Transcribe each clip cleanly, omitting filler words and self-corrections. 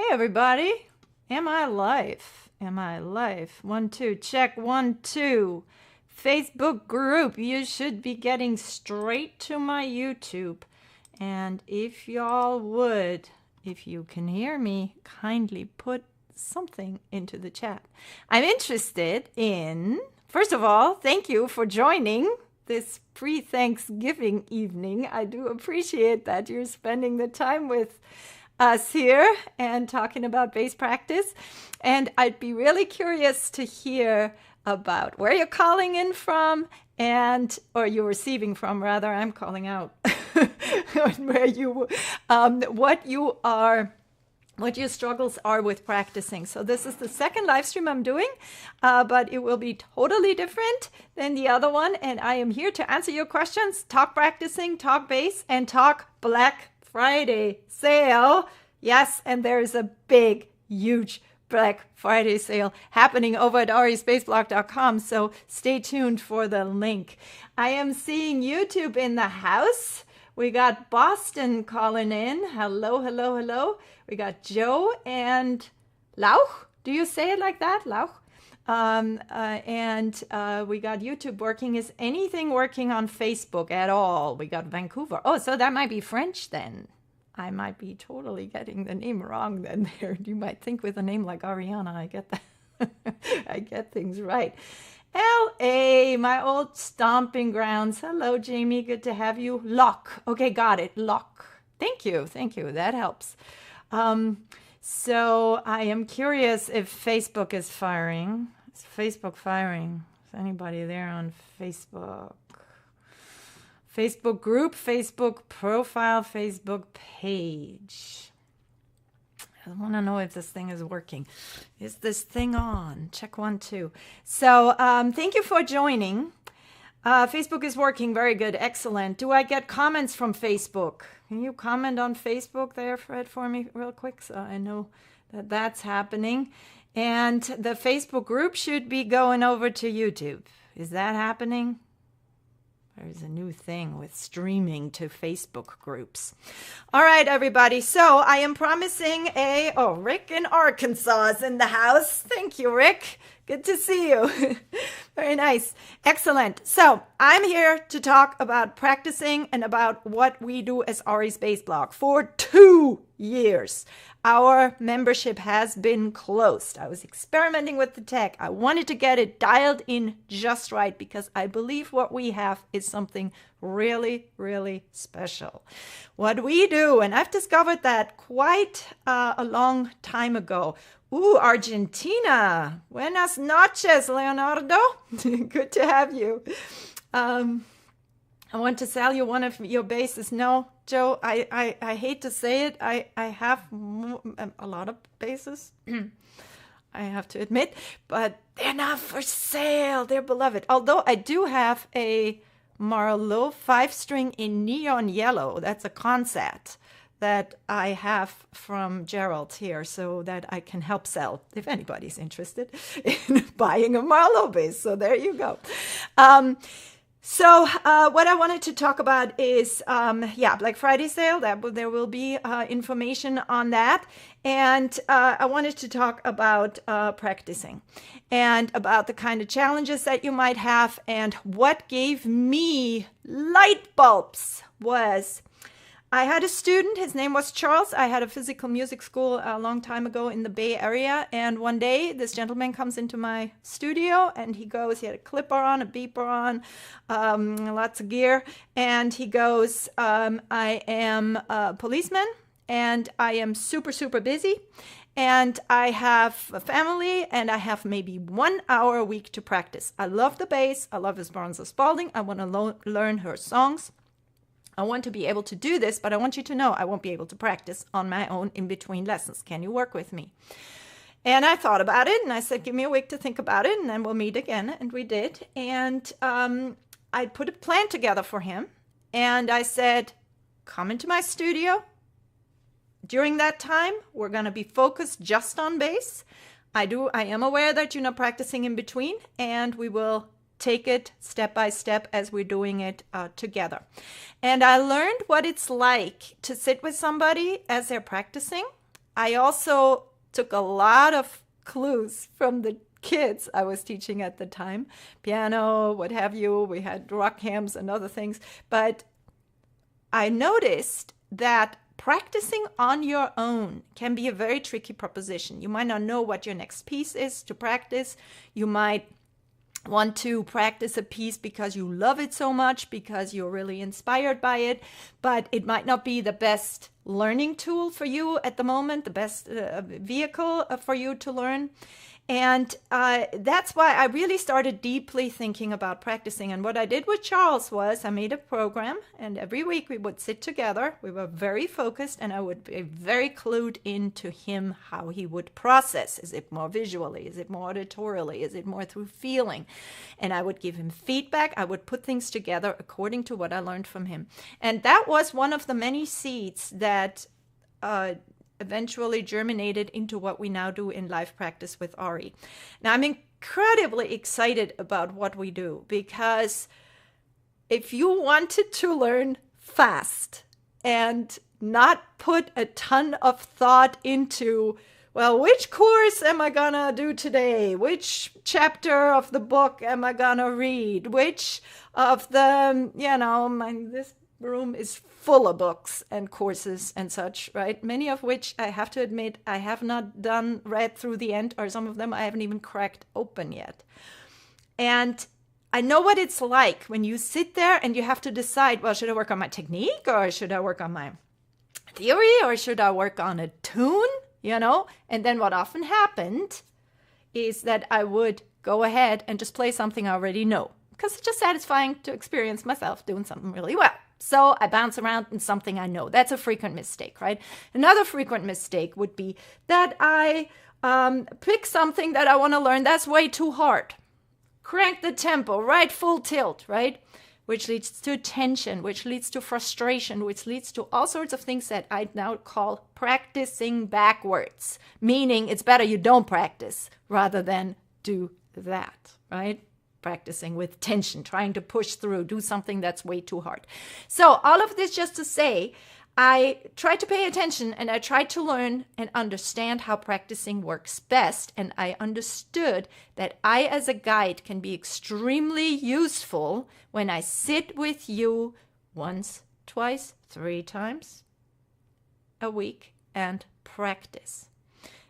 Hey everybody, am I live? Am I live? 1, 2, check 1, 2. Facebook group, you should be getting straight to my YouTube. And if y'all would, if you can hear me, kindly put something into the chat. I'm interested in, first of all, thank you for joining this pre-Thanksgiving evening. I do appreciate that you're spending the time with us here and talking about bass practice. And I'd be really curious to hear about where you're calling in from or you're receiving from, rather. I'm calling out where you, what your struggles are with practicing. So this is the second live stream I'm doing, but it will be totally different than the other one. And I am here to answer your questions, talk practicing, talk bass, and talk Black Friday sale. Yes, and there is a big, huge Black Friday sale happening over at arispaceblock.com, so stay tuned for the link. I am seeing YouTube in the house. We got Boston calling in. Hello, hello, hello. We got Joe and Lauch. Do you say it like that, Lauch? And we got YouTube working. Is anything working on Facebook at all? We got Vancouver. Oh, so that might be French then. I might be totally getting the name wrong then there. You might think with a name like Ariana, I get that. I get things right. LA, my old stomping grounds. Hello, Jamie. Good to have you. Lock. Okay, got it. Lock. Thank you. Thank you. That helps. So I am curious if Facebook is firing. Is Facebook firing? Is anybody there on Facebook? Facebook group, Facebook profile, Facebook page. I want to know if this thing is working. Is this thing on? Check 1, 2. So thank you for joining. Facebook is working. Very good. Excellent. Do I get comments from Facebook? Can you comment on Facebook there, Fred, for me real quick so I know that that's happening? And the Facebook group should be going over to YouTube. Is that happening? There's a new thing with streaming to Facebook groups. All right, everybody. So I am promising Rick in Arkansas is in the house. Thank you, Rick. Good to see you. Very nice. Excellent. So I'm here to talk about practicing and about what we do as Ari's Bass Block. For 2 years, our membership has been closed. I was experimenting with the tech. I wanted to get it dialed in just right because I believe what we have is something really, really special. What we do, and I've discovered that quite a long time ago. Ooh, Argentina. Buenas noches, Leonardo. Good to have you. I want to sell you one of your basses. No, Joe, I hate to say it. I have a lot of basses, I have to admit, but they're not for sale. They're beloved. Although I do have a Marlowe 5-string in neon yellow. That's a concert that I have from Gerald here so that I can help sell if anybody's interested in buying a Marlowe bass. So there you go. So what I wanted to talk about is, Black Friday sale. There will be information on that. And I wanted to talk about practicing and about the kind of challenges that you might have. And what gave me light bulbs was I had a student, his name was Charles. I had a physical music school a long time ago in the Bay Area. And one day this gentleman comes into my studio and he had a clipper on, a beeper on, lots of gear. And he goes, I am a policeman and I am super, super busy. And I have a family and I have maybe 1 hour a week to practice. I love the bass. I love Esperanza Spalding. I want to learn her songs. I want to be able to do this, but I want you to know I won't be able to practice on my own in between lessons. Can you work with me? And I thought about it, and I said, give me a week to think about it, and then we'll meet again. And we did. And I put a plan together for him. And I said, come into my studio. During that time, we're going to be focused just on bass. I am aware that you're not practicing in between, and we will take it step by step as we're doing it together. And I learned what it's like to sit with somebody as they're practicing I also took a lot of clues from the kids I was teaching at the time, piano, what have you. We had rock hymns and other things. But I noticed that practicing on your own can be a very tricky proposition. You might not know what your next piece is to practice. You might want to practice a piece because you love it so much, because you're really inspired by it, but it might not be the best learning tool for you at the moment, the best vehicle for you to learn. And that's why I really started deeply thinking about practicing. And what I did with Charles was I made a program, and every week we would sit together. We were very focused, and I would be very clued into him, how he would process. Is it more visually? Is it more auditorily? Is it more through feeling? And I would give him feedback. I would put things together according to what I learned from him. And that was one of the many seeds that eventually germinated into what we now do in live practice with Ari. Now, I'm incredibly excited about what we do, because if you wanted to learn fast and not put a ton of thought into, well, which course am I gonna do today? Which chapter of the book am I gonna read? Which of the, this room is full of books and courses and such, right? Many of which I have to admit I have not read through the end, or some of them I haven't even cracked open yet. And I know what it's like when you sit there and you have to decide, well, should I work on my technique, or should I work on my theory, or should I work on a tune, And then what often happened is that I would go ahead and just play something I already know, because it's just satisfying to experience myself doing something really well. So I bounce around in something I know. That's a frequent mistake, right? Another frequent mistake would be that I pick something that I want to learn that's way too hard. Crank the tempo, right? Full tilt, right? Which leads to tension, which leads to frustration, which leads to all sorts of things that I now call practicing backwards. Meaning it's better you don't practice rather than do that, right? Practicing with tension, trying to push through, do something that's way too hard. So all of this just to say, I tried to pay attention, and I tried to learn and understand how practicing works best. And I understood that I, as a guide, can be extremely useful when I sit with you once, twice, 3 times a week and practice.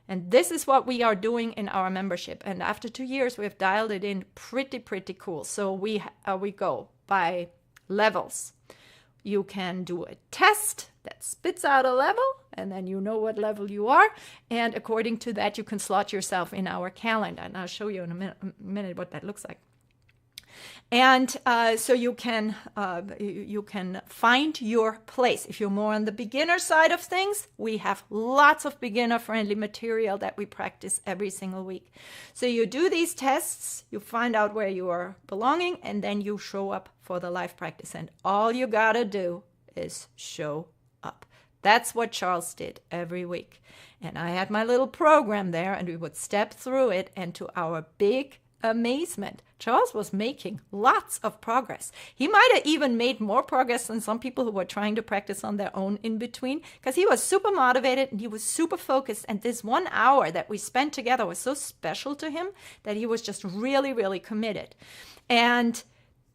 And this is what we are doing in our membership. And after 2 years, we've dialed it in pretty cool. So we go by levels. You can do a test that spits out a level, and then you know what level you are. And according to that, you can slot yourself in our calendar. And I'll show you in a minute what that looks like. And so you can find your place. If you're more on the beginner side of things, we have lots of beginner-friendly material that we practice every single week. So you do these tests, you find out where you are belonging, and then you show up for the live practice. And all you gotta do is show up. That's what Charles did every week. And I had my little program there, and we would step through it, and to our big amazement, Charles was making lots of progress. He might have even made more progress than some people who were trying to practice on their own in between, because he was super motivated and he was super focused. And this 1 hour that we spent together was so special to him that he was just really committed. And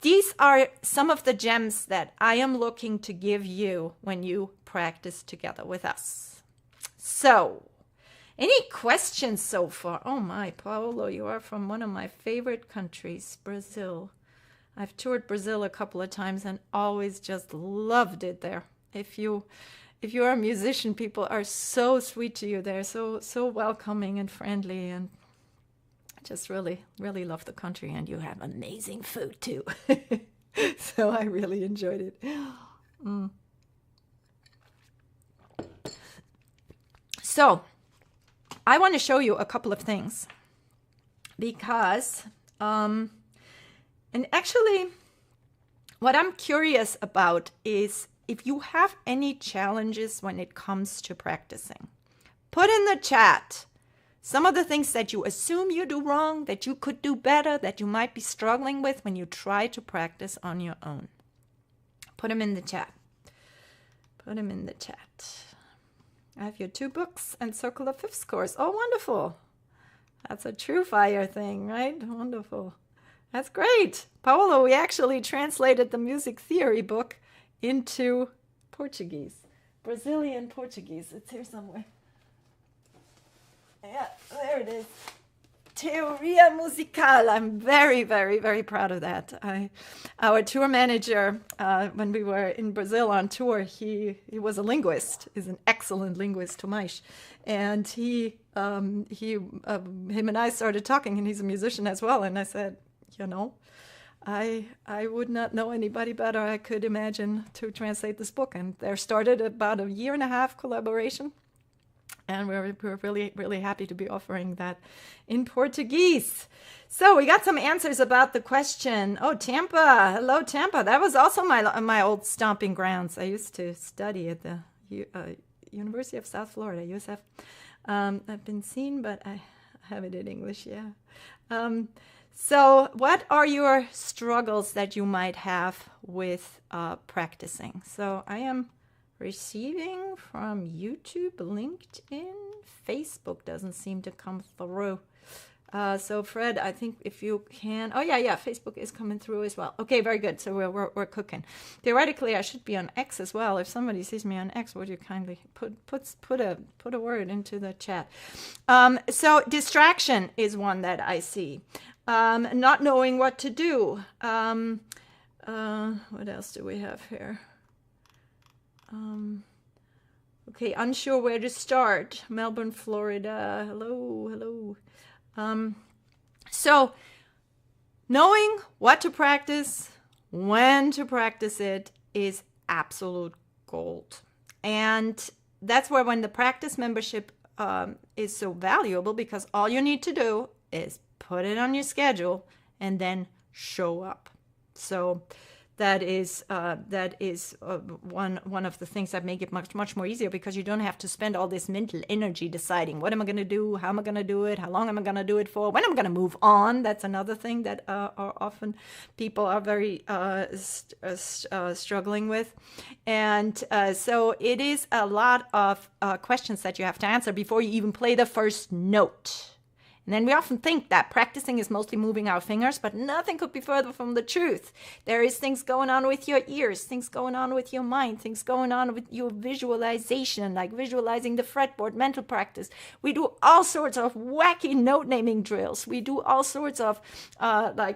these are some of the gems that I am looking to give you when you practice together with us. So, any questions so far? Oh my, Paulo, you are from one of my favorite countries, Brazil. I've toured Brazil a couple of times and always just loved it there. If you are a musician, people are so sweet to you. They're so welcoming and friendly, and I just really love the country. And you have amazing food too. So I really enjoyed it. So I want to show you a couple of things because, and actually what I'm curious about is if you have any challenges when it comes to practicing, put in the chat some of the things that you assume you do wrong, that you could do better, that you might be struggling with when you try to practice on your own. Put them in the chat. Put them in the chat. I have your 2 books and Circle of Fifths course. Oh, wonderful. That's a true fire thing, right? Wonderful. That's great. Paolo, we actually translated the music theory book into Portuguese. Brazilian Portuguese. It's here somewhere. Yeah, there it is. Teoria Musical. I'm very, very, very proud of that. Our tour manager, when we were in Brazil on tour, he was a linguist. He's an excellent linguist, Tomás. And him and I started talking, and he's a musician as well. And I said, I would not know anybody better I could imagine to translate this book. And there started about a 1.5-year collaboration. And we're really, really happy to be offering that in Portuguese. So we got some answers about the question. Oh, Tampa. Hello, Tampa. That was also my old stomping grounds. I used to study at the University of South Florida, USF. I've been seen, but I have it in English, yeah. So what are your struggles that you might have with practicing? So I am receiving from YouTube, LinkedIn, Facebook doesn't seem to come through. So Fred, I think if you can, Facebook is coming through as well. Okay, very good. So we're cooking. Theoretically, I should be on X as well. If somebody sees me on X, would you kindly put a word into the chat? So distraction is one that I see. Not knowing what to do. What else do we have here? Okay, unsure where to start. Melbourne, Florida. Hello. So knowing what to practice, when to practice it is absolute gold. And that's where when the practice membership is so valuable, because all you need to do is put it on your schedule and then show up. So that is one of the things that make it much more easier, because you don't have to spend all this mental energy deciding what am I going to do, how am I going to do it, how long am I going to do it for, when am I going to move on. That's another thing that are often people are very struggling with. And so it is a lot of questions that you have to answer before you even play the first note. And then we often think that practicing is mostly moving our fingers, but nothing could be further from the truth. There is things going on with your ears, things going on with your mind, things going on with your visualization, like visualizing the fretboard, mental practice. We do all sorts of wacky note-naming drills. We do all sorts of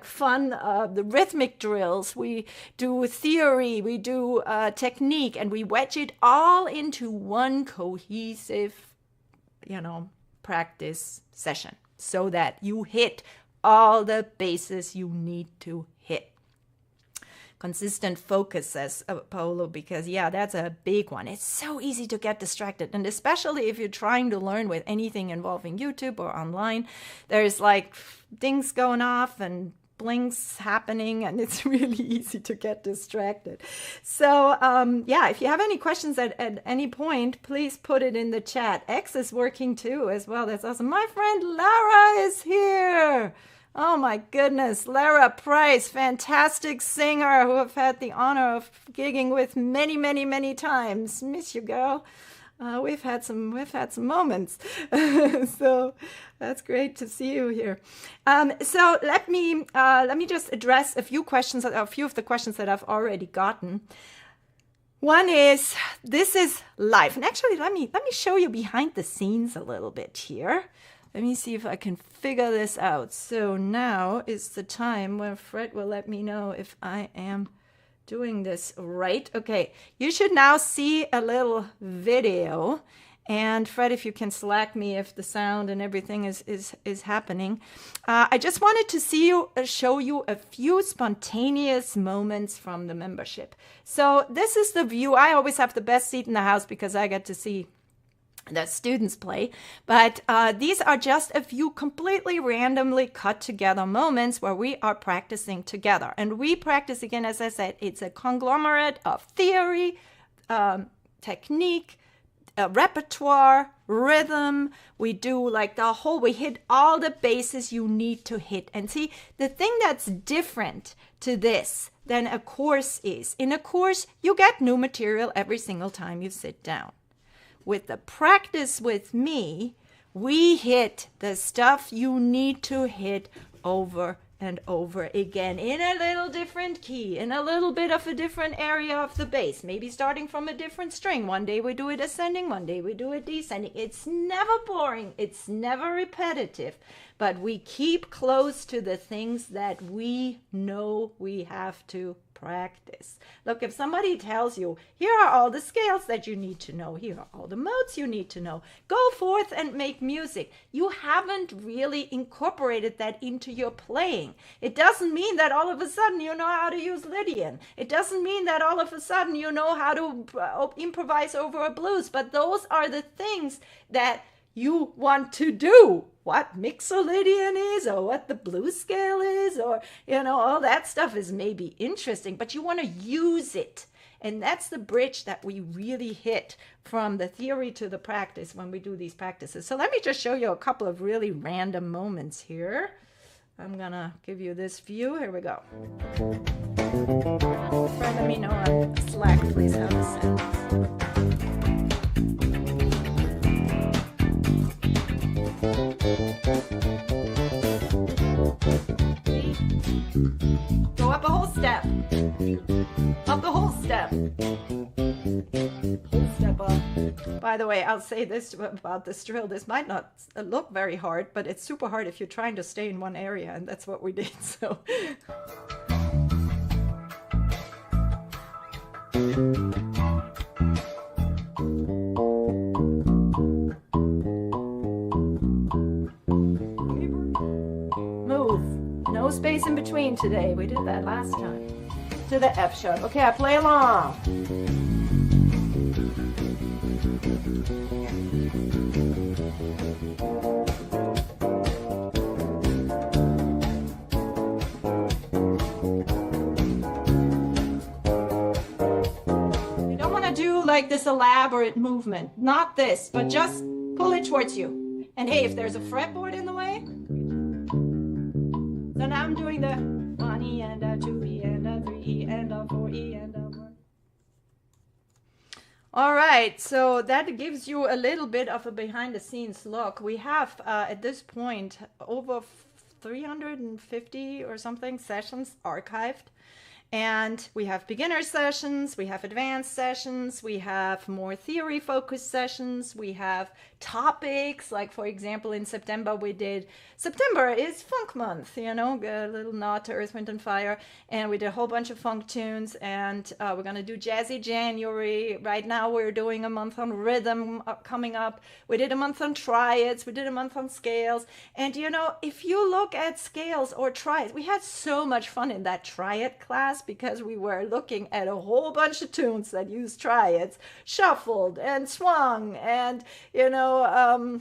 fun the rhythmic drills. We do theory, we do technique, and we wedge it all into one cohesive, practice session, so that you hit all the bases you need to hit. Consistent focus, says Paolo, because that's a big one. It's so easy to get distracted, and especially if you're trying to learn with anything involving YouTube or online, there's like things going off and blinks happening, and it's really easy to get distracted. So if you have any questions at any point, please put it in the chat. X is working too as well. That's awesome. My friend Lara is here. Oh my goodness, Lara Price, fantastic singer who I've had the honor of gigging with many, many, many times. Miss you, girl. We've had some moments, so that's great to see you here. So let me just address a few of the questions that I've already gotten. One is, this is live, and actually let me show you behind the scenes a little bit here. Let me see if I can figure this out. So now is the time where Fred will let me know if I am doing this right. Okay, you should now see a little video, and Fred, if you can slack me if the sound and everything is happening. I just wanted to show you a few spontaneous moments from the membership. So this is the view. I always have the best seat in the house because I get to see the students play, but these are just a few completely randomly cut together moments where we are practicing together. And we practice, again, as I said, it's a conglomerate of theory, technique, repertoire, rhythm. We do we hit all the bases you need to hit. And see, the thing that's different to this than a course is, in a course, you get new material every single time you sit down. with the practice with me, we hit the stuff you need to hit over and over again in a little different key, in a little bit of a different area of the bass, maybe starting from a different string. One day we do it ascending, one day we do it descending. It's never boring, it's never repetitive, but we keep close to the things that we know we have to practice. Look, if somebody tells you, here are all the scales that you need to know, here are all the modes you need to know, go forth and make music. You haven't really incorporated that into your playing. It doesn't mean that all of a sudden you know how to use Lydian. It doesn't mean that all of a sudden you know how to improvise over a blues, but those are the things that you want to do. What mixolydian is, or what the blues scale is, or, you know, all that stuff is maybe interesting, but you want to use it. And that's the bridge that we really hit from the theory to the practice when we do these practices. So let me just show you a couple of really random moments here. I'm gonna give you this view. Here we go. Let me know on Slack, please, how this sounds. Go up a whole step. Up the whole step. Whole step up. By the way, I'll say this about this drill. This might not look very hard, but it's super hard if you're trying to stay in one area, and that's what we did. So. No space in between today. We did that last time. To the F sharp. Okay, I play along. You don't want to do like this elaborate movement. Not this, but just pull it towards you. And hey, if there's a fretboard in the way, so now I'm doing the 1 E and a 2 E and a 3 E and a 4 E and a 1. All right, so that gives you a little bit of a behind the scenes look. We have at this point over 350 or something sessions archived. And we have beginner sessions, we have advanced sessions, we have more theory focused sessions, we have topics, like for example in September we did, September is funk month, you know, a little nod to Earth, Wind and Fire, and we did a whole bunch of funk tunes, and we're going to do Jazzy January. Right now we're doing a month on rhythm coming up. We did a month on triads, we did a month on scales, and you know, if you look at scales or triads, we had so much fun in that triad class, because we were looking at a whole bunch of tunes that use triads, shuffled and swung and, you know,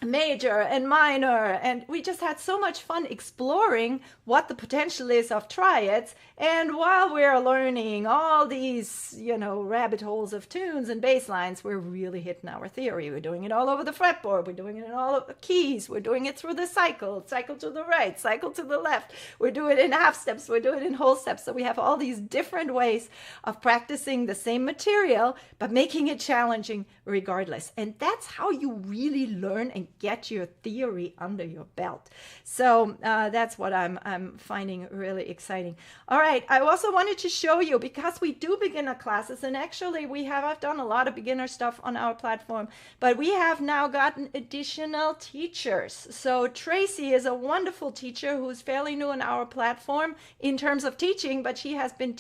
major and minor, and we just had so much fun exploring what the potential is of triads. And while we're learning all these, you know, rabbit holes of tunes and bass lines, we're really hitting our theory. We're doing it all over the fretboard, we're doing it in all of the keys, we're doing it through the cycle to the right, cycle to the left, we're doing it in half steps, we're doing it in whole steps. So we have all these different ways of practicing the same material but making it challenging regardless. And that's how you really learn and get your theory under your belt. So that's what I'm finding really exciting. All right, I also wanted to show you, because we do beginner classes, and actually I've done a lot of beginner stuff on our platform, but we have now gotten additional teachers. So Tracy is a wonderful teacher who's fairly new on our platform in terms of teaching, but she has been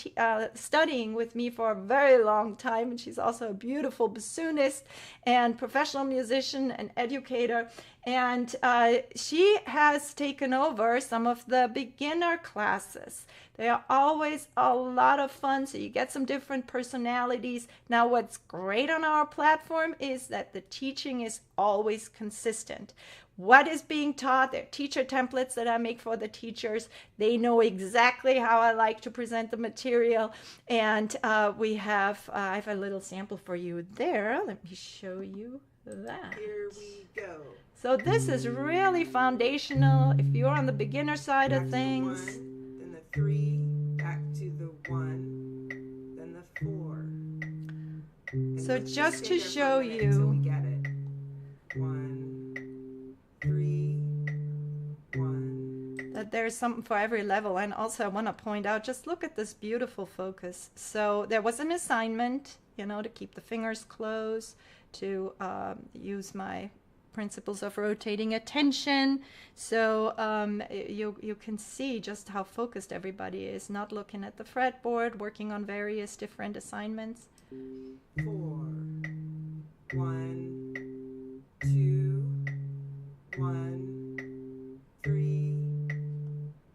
studying with me for a very long time, and she's also a beautiful bassoonist and professional musician and educator. And she has taken over some of the beginner classes. They are always a lot of fun, so you get some different personalities. Now, what's great on our platform is that the teaching is always consistent. What is being taught, there are teacher templates that I make for the teachers. They know exactly how I like to present the material. And I have a little sample for you there. Let me show you that. Here we go. So this is really foundational if you're on the beginner side of things. Back to the 1, then the 3, back to the 1, then the 4. And So just Stay to there for a show minute until we you, get it. 1, 3, 1. that there's something for every level. And also I want to point out, just look at this beautiful focus. So there was an assignment, you know, to keep the fingers closed, to use my principles of rotating attention. So you can see just how focused everybody is, not looking at the fretboard, working on various different assignments. 4, 1, 2, 1, 3,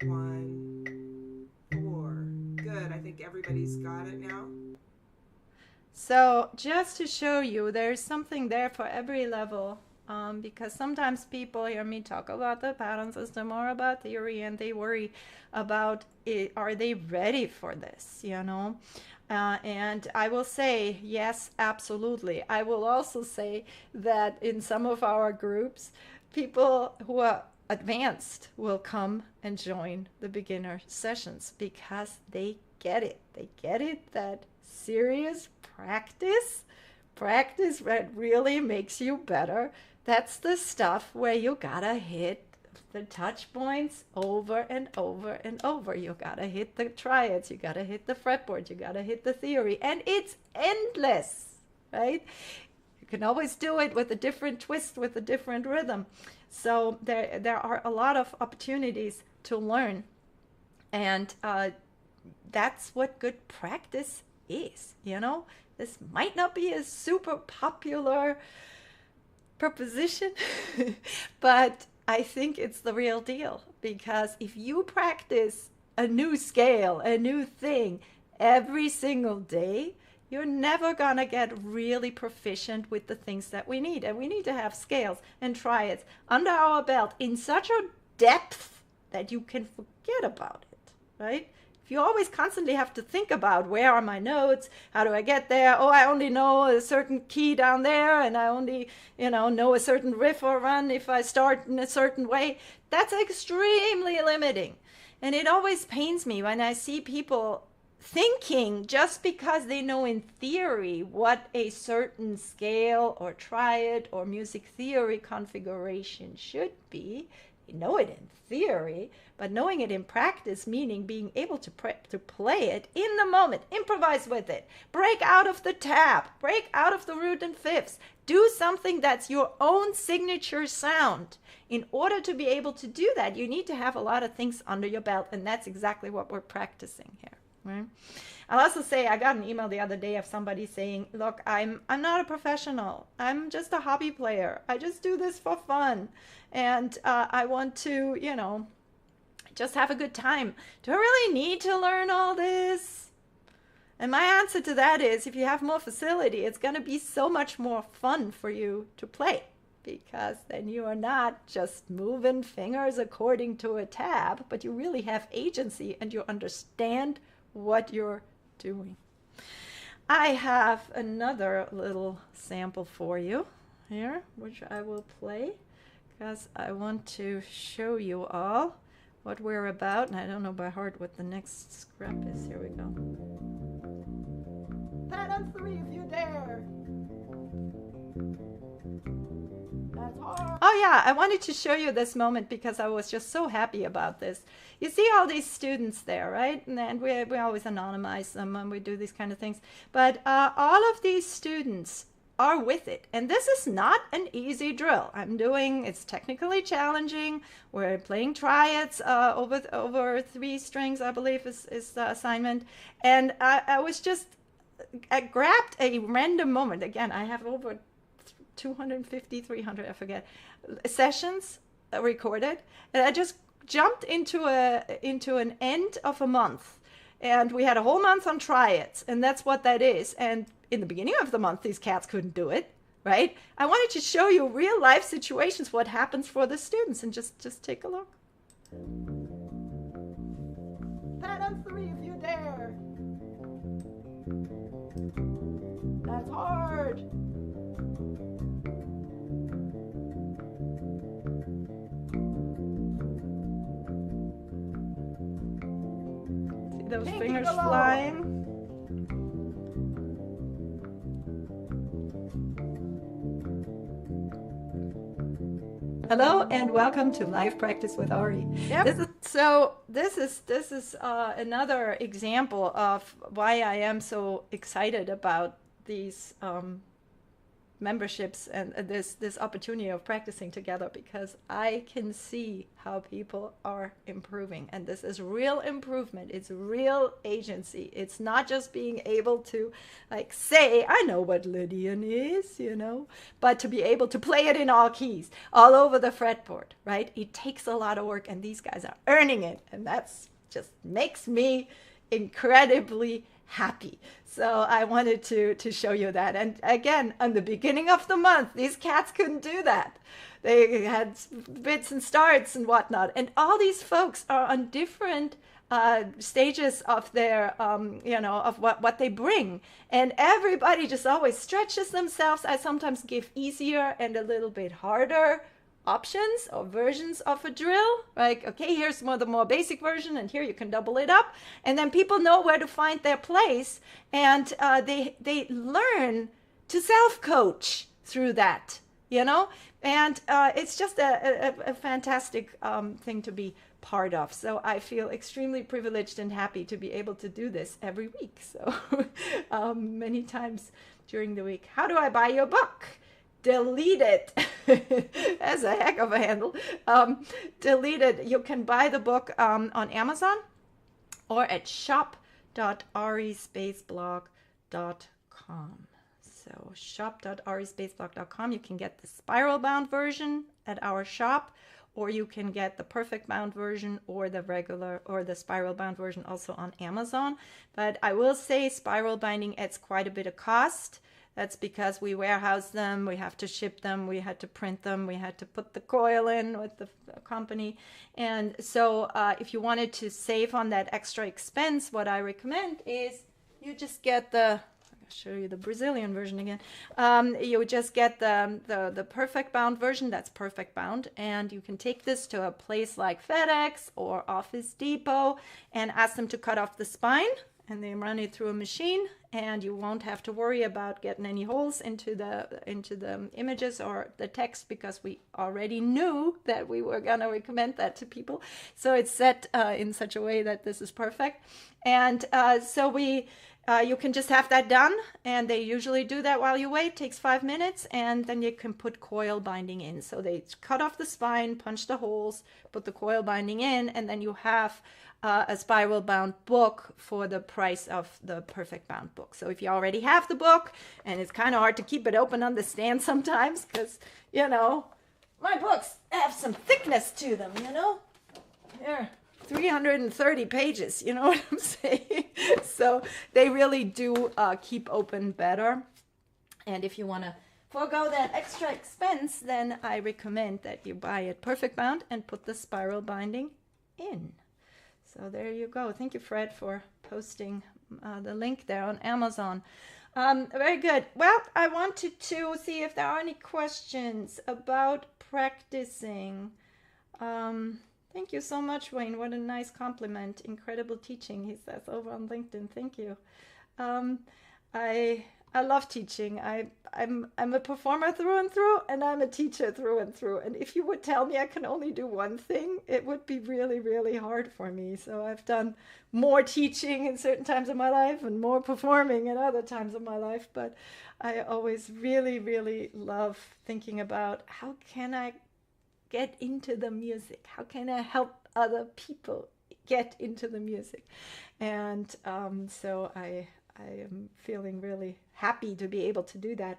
1, 4. Good. I think everybody's got it now. So just to show you, there's something there for every level. Because sometimes people hear me talk about the pattern system or about theory, and they worry about it, are they ready for this, you know? And I will say, yes, absolutely. I will also say that in some of our groups, people who are advanced will come and join the beginner sessions because they get it. They get it that serious practice that really makes you better. That's the stuff where you gotta hit the touch points over and over and over. You gotta hit the triads, you gotta hit the fretboard, you gotta hit the theory, and it's endless, right? You can always do it with a different twist, with a different rhythm. So there are a lot of opportunities to learn, and that's what good practice is, you know? This might not be a super popular proposition, but I think it's the real deal, because if you practice a new scale, a new thing every single day, you're never gonna get really proficient with the things that we need. And we need to have scales and triads under our belt in such a depth that you can forget about it, right? If you always constantly have to think about, where are my notes? How do I get there? Oh, I only know a certain key down there, and I only, know a certain riff or run if I start in a certain way. That's extremely limiting. And it always pains me when I see people thinking just because they know in theory what a certain scale or triad or music theory configuration should be. They know it in theory, but knowing it in practice, meaning being able to play it in the moment, improvise with it, break out of the tab, break out of the root and fifths, do something that's your own signature sound. In order to be able to do that, you need to have a lot of things under your belt, and that's exactly what we're practicing here. Right? I'll also say, I got an email the other day of somebody saying, look, I'm not a professional. I'm just a hobby player. I just do this for fun. And I want to, just have a good time. Do I really need to learn all this? And my answer to that is, if you have more facility, it's going to be so much more fun for you to play, because then you are not just moving fingers according to a tab, but you really have agency and you understand what you're doing. I have another little sample for you here, which I will play because I want to show you all what we're about. And I don't know by heart what the next scrap is. Here we go. Pattern 3 if you dare. Oh yeah, I wanted to show you this moment because I was just so happy about this. You see all these students there, right? And we always anonymize them when we do these kind of things. But all of these students are with it. And this is not an easy drill. It's technically challenging. We're playing triads over 3 strings, I believe is the assignment. And I grabbed a random moment. Again, I have over 250, 300, I forget, sessions recorded, and I just jumped into an end of a month, and we had a whole month on triads, and that's what that is. And in the beginning of the month, these cats couldn't do it, right? I wanted to show you real life situations, what happens for the students, and just take a look. Pattern 3 if you dare. That's hard. Those fingers flying. Hello and welcome to Live Practice with Ari. Yep. This is another example of why I am so excited about these memberships and this opportunity of practicing together, because I can see how people are improving, and this is real improvement. It's real agency. It's not just being able to like say, I know what Lydian is, but to be able to play it in all keys all over the fretboard, right? It takes a lot of work, and these guys are earning it, and that's just makes me incredibly happy. So I wanted to show you that. And again, on the beginning of the month, these cats couldn't do that. They had bits and starts and whatnot. And all these folks are on different stages of their, of what they bring. And everybody just always stretches themselves. I sometimes give easier and a little bit harder options or versions of a drill, like, okay, here's the more basic version, and here you can double it up, and then people know where to find their place, and they learn to self-coach through that, and it's just a fantastic thing to be part of. So I feel extremely privileged and happy to be able to do this every week, so many times during the week. How do I buy your book? Delete it. That's a heck of a handle. Delete it. You can buy the book on Amazon or at shop.arispacblog.com. So shop.arispacblog.com. You can get the spiral bound version at our shop, or you can get the perfect bound version or the regular or the spiral bound version also on Amazon. But I will say spiral binding adds quite a bit of cost. That's because we warehouse them, we have to ship them, we had to print them, we had to put the coil in with the company. And so if you wanted to save on that extra expense, what I recommend is you just get I'll show you the Brazilian version again. You just get the perfect bound version. That's perfect bound. And you can take this to a place like FedEx or Office Depot and ask them to cut off the spine, and they run it through a machine, and you won't have to worry about getting any holes into the images or the text, because we already knew that we were going to recommend that to people. So it's set in such a way that this is perfect. And so you can just have that done, and they usually do that while you wait. It takes 5 minutes, and then you can put coil binding in. So they cut off the spine, punch the holes, put the coil binding in, and then you have a spiral bound book for the price of the perfect bound book. So if you already have the book, and it's kind of hard to keep it open on the stand sometimes, because my books have some thickness to them, They're 330 pages, you know what I'm saying? So they really do keep open better. And if you want to forego that extra expense, then I recommend that you buy it perfect bound and put the spiral binding in. So there you go. Thank you, Fred, for posting the link there on Amazon. Very good. Well, I wanted to see if there are any questions about practicing. Thank you so much, Wayne. What a nice compliment. Incredible teaching, he says over on LinkedIn. Thank you. I love teaching. I'm a performer through and through, and I'm a teacher through and through. And if you would tell me I can only do one thing, it would be really, really hard for me. So I've done more teaching in certain times of my life and more performing in other times of my life. But I always really, really love thinking about how can I get into the music? How can I help other people get into the music? And so I am feeling really happy to be able to do that.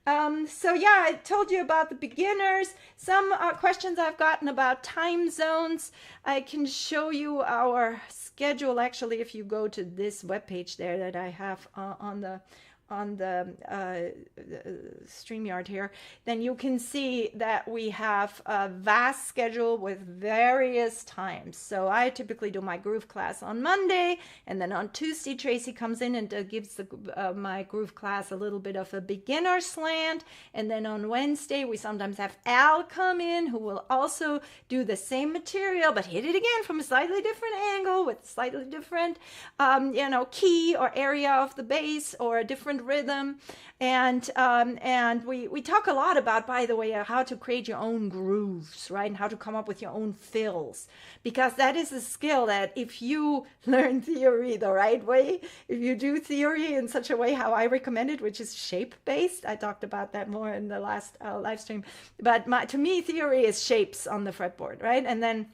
So yeah, I told you about the beginners. Some questions I've gotten about time zones. I can show you our schedule. Actually, if you go to this webpage there that I have on the StreamYard here, then you can see that we have a vast schedule with various times. So I typically do my groove class on Monday, and then on Tuesday Tracy comes in and gives my groove class a little bit of a beginner slant, and then on Wednesday we sometimes have Al come in, who will also do the same material but hit it again from a slightly different angle with slightly different key or area of the bass or a different rhythm. And we talk a lot about, by the way, how to create your own grooves, right? And how to come up with your own fills, because that is a skill that if you learn theory the right way, if you do theory in such a way how I recommend it, which is shape-based, I talked about that more in the last live stream, but to me, theory is shapes on the fretboard, right? And then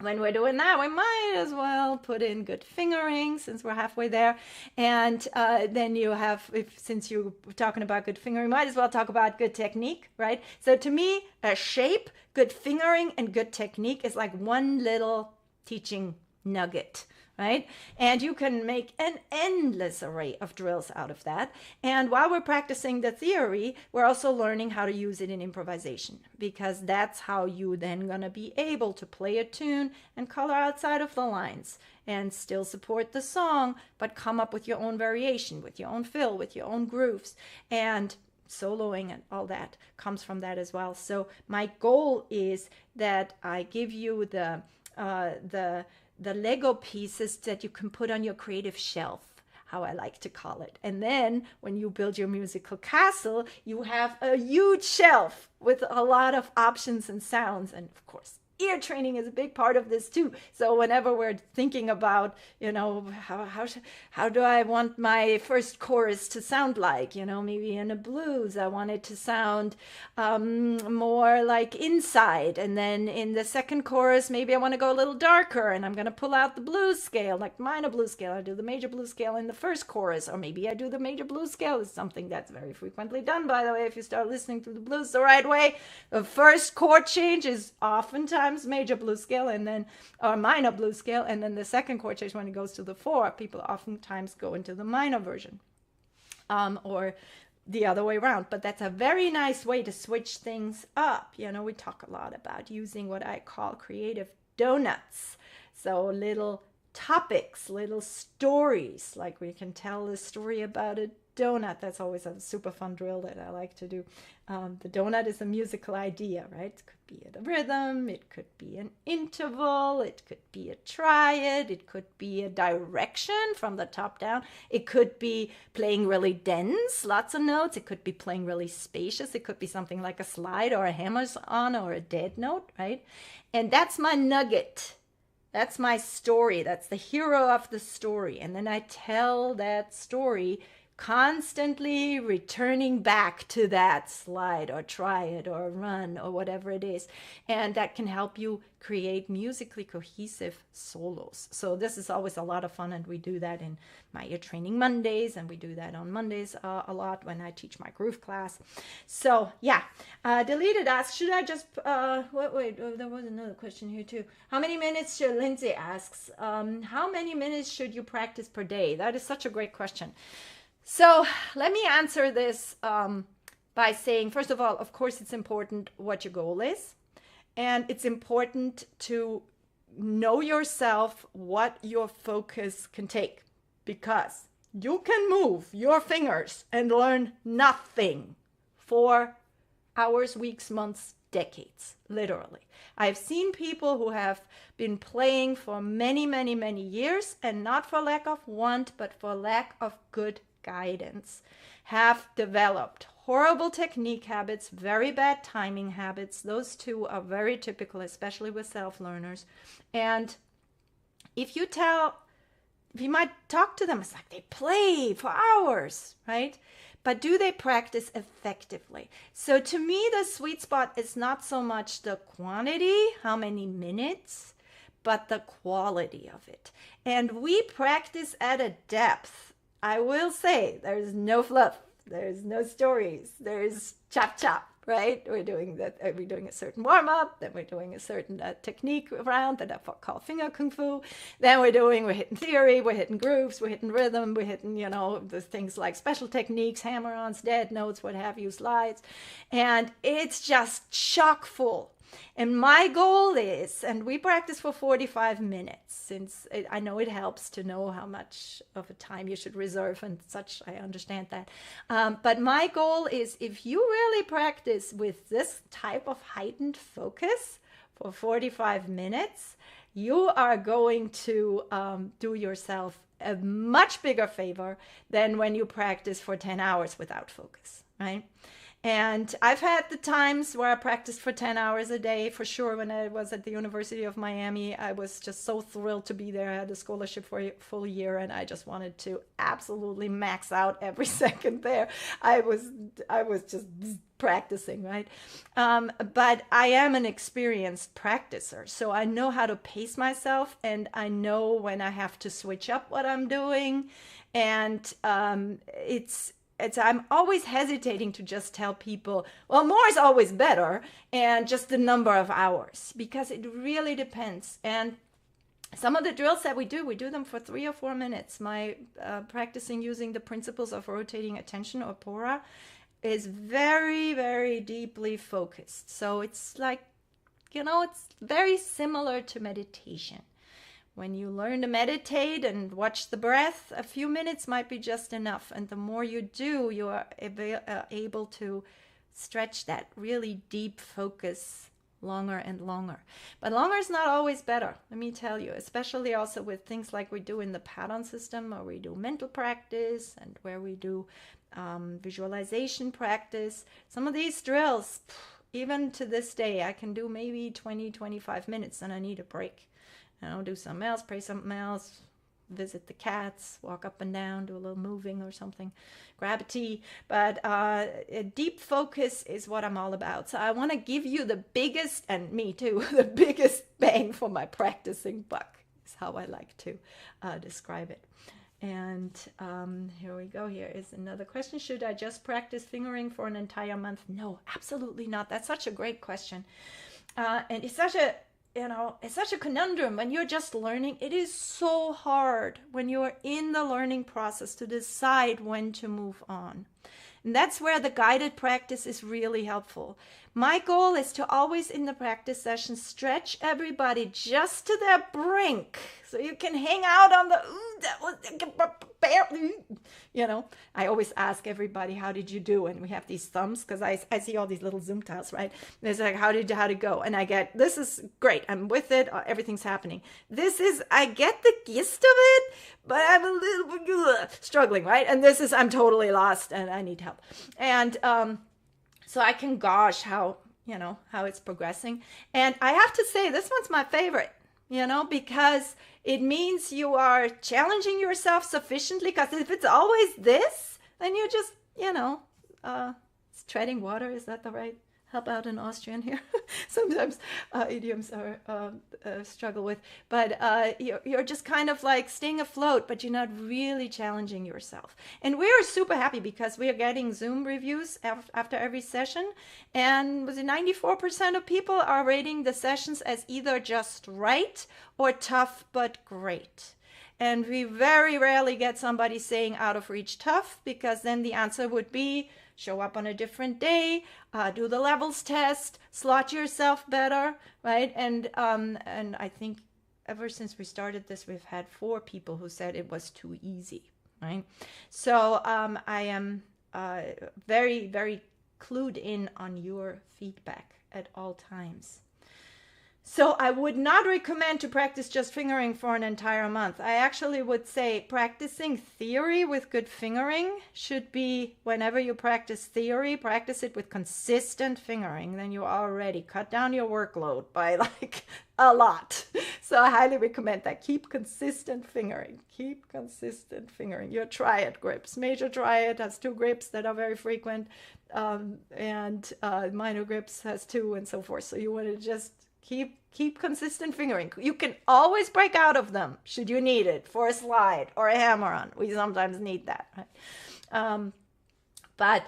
when we're doing that, we might as well put in good fingering since we're halfway there. And then you have, since you're talking about good fingering, might as well talk about good technique, right? So to me, a shape, good fingering, and good technique is like one little teaching nugget, right? And you can make an endless array of drills out of that. And while we're practicing the theory, we're also learning how to use it in improvisation, because that's how you then gonna be able to play a tune and color outside of the lines and still support the song, but come up with your own variation, with your own fill, with your own grooves. And soloing and all that comes from that as well. So my goal is that I give you the Lego pieces that you can put on your creative shelf, how I like to call it. And then when you build your musical castle, you have a huge shelf with a lot of options and sounds. And of course, ear training is a big part of this too. So whenever we're thinking about, how do I want my first chorus to sound like, maybe in a blues, I want it to sound more like inside. And then in the second chorus, maybe I want to go a little darker and I'm going to pull out the blues scale, like minor blues scale. I do the major blues scale in the first chorus, or maybe I do the major blues scale. It's something that's very frequently done, by the way, if you start listening to the blues the right way. The first chord change is oftentimes major blues scale and then or minor blues scale, and then the second chord change, when it goes to the 4, people oftentimes go into the minor version, or the other way around. But that's a very nice way to switch things up. We talk a lot about using what I call creative donuts, so little topics, little stories, like we can tell a story about a donut. That's always a super fun drill that I like to do. The donut is a musical idea, right? It could be a rhythm, it could be an interval, it could be a triad, it could be a direction from the top down, it could be playing really dense, lots of notes, it could be playing really spacious, it could be something like a slide or a hammers-on or a dead note, right? And that's my nugget. That's my story. That's the hero of the story. And then I tell that story constantly returning back to that slide or triad or run or whatever it is. And that can help you create musically cohesive solos. So this is always a lot of fun, and we do that in my ear training Mondays, and we do that on Mondays a lot when I teach my groove class. So yeah, Deleted asks, should I just, wait, there was another question here too. How many minutes should, Lindsay asks, how many minutes should you practice per day? That is such a great question. So let me answer this by saying, first of all, of course, it's important what your goal is. And it's important to know yourself, what your focus can take. Because you can move your fingers and learn nothing for hours, weeks, months, decades, literally. I've seen people who have been playing for many, many, many years, and not for lack of want, but for lack of good guidance, have developed horrible technique habits, very bad timing habits. Those two are very typical, especially with self-learners. And if you might talk to them, it's like they play for hours, right? But do they practice effectively? So to me, the sweet spot is not so much the quantity, how many minutes, but the quality of it. And we practice at a depth. I will say there's no fluff, there's no stories, there's chop chop, right? We're doing a certain warm up, then we're doing a certain technique round that I call finger kung fu. Then we're hitting theory, we're hitting grooves, we're hitting rhythm, we're hitting, the things like special techniques, hammer-ons, dead notes, what have you, slides. And it's just chock full. And my goal is, and we practice for 45 minutes, I know it helps to know how much of a time you should reserve and such, I understand that. But my goal is, if you really practice with this type of heightened focus for 45 minutes, you are going to do yourself a much bigger favor than when you practice for 10 hours without focus, right? And I've had the times where I practiced for 10 hours a day, for sure. When I was at the University of Miami, I was just so thrilled to be there. I had a scholarship for a full year, and I just wanted to absolutely max out every second there. I was just practicing, right? But I am an experienced practicer, so I know how to pace myself, and I know when I have to switch up what I'm doing. And I'm always hesitating to just tell people, well, more is always better, and just the number of hours, because it really depends. And some of the drills that we do them for 3 or 4 minutes. My practicing using the principles of rotating attention, or PORA, is very, very deeply focused. So it's like, it's very similar to meditation. When you learn to meditate and watch the breath, a few minutes might be just enough. And the more you do, you are able to stretch that really deep focus longer and longer. But longer is not always better, let me tell you, especially also with things like we do in the pattern system, or we do mental practice, and where we do visualization practice. Some of these drills, even to this day, I can do maybe 20, 25 minutes and I need a break. I'll do something else, pray something else, visit the cats, walk up and down, do a little moving or something, grab a tea. But a deep focus is what I'm all about. So I want to give you the biggest, and me too, the biggest bang for my practicing buck is how I like to describe it. And here we go. Here is another question. Should I just practice fingering for an entire month? No, absolutely not. That's such a great question. And it's such a it's such a conundrum when you're just learning. It is so hard when you're in the learning process to decide when to move on. And that's where the guided practice is really helpful. My goal is to always in the practice session stretch everybody just to their brink, so you can hang out on the, I always ask everybody, how did you do? And we have these thumbs, because I see all these little Zoom tiles, right? There's like, how'd it go? And I get, this is great, I'm with it, everything's happening. This is, I get the gist of it, but I'm a little bit struggling, right? And this is, I'm totally lost and I need help. And so I can gauge how it's progressing. And I have to say, this one's my favorite, because it means you are challenging yourself sufficiently. Because if it's always this, then you're just, it's treading water. Is that the right? Help out in Austrian here. Sometimes idioms are struggle with, but you're just kind of like staying afloat, but you're not really challenging yourself. And we are super happy because we are getting Zoom reviews after every session, and 94% of people are rating the sessions as either just right or tough but great. And we very rarely get somebody saying out of reach tough, because then the answer would be show up on a different day, do the levels test, slot yourself better, right? And I think ever since we started this, we've had 4 people who said it was too easy, right? So I am very, very clued in on your feedback at all times. So I would not recommend to practice just fingering for an entire month. I actually would say practicing theory with good fingering should be, whenever you practice theory, practice it with consistent fingering. Then you already cut down your workload by like a lot. So I highly recommend that. Keep consistent fingering. Keep consistent fingering. Your triad grips. Major triad has 2 grips that are very frequent, and minor grips has 2, and so forth. So you want to just keep consistent fingering. You can always break out of them should you need it for a slide or a hammer-on. We sometimes need that, right? But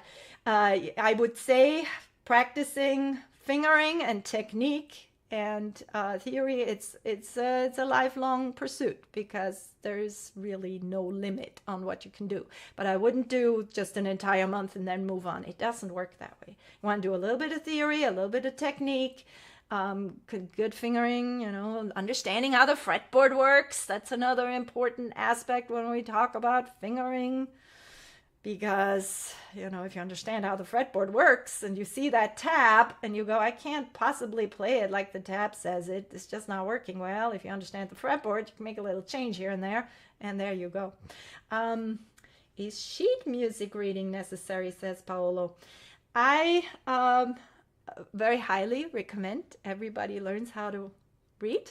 I would say practicing fingering and technique and theory, it's a lifelong pursuit, because there's really no limit on what you can do. But I wouldn't do just an entire month and then move on. It doesn't work that way. You want to do a little bit of theory, a little bit of technique, good fingering, understanding how the fretboard works. That's another important aspect when we talk about fingering, because if you understand how the fretboard works and you see that tab and you go, I can't possibly play it like the tab says it's just not working. Well, if you understand the fretboard, you can make a little change here and there And there you go. Is sheet music reading necessary, says Paolo. I very highly recommend everybody learns how to read.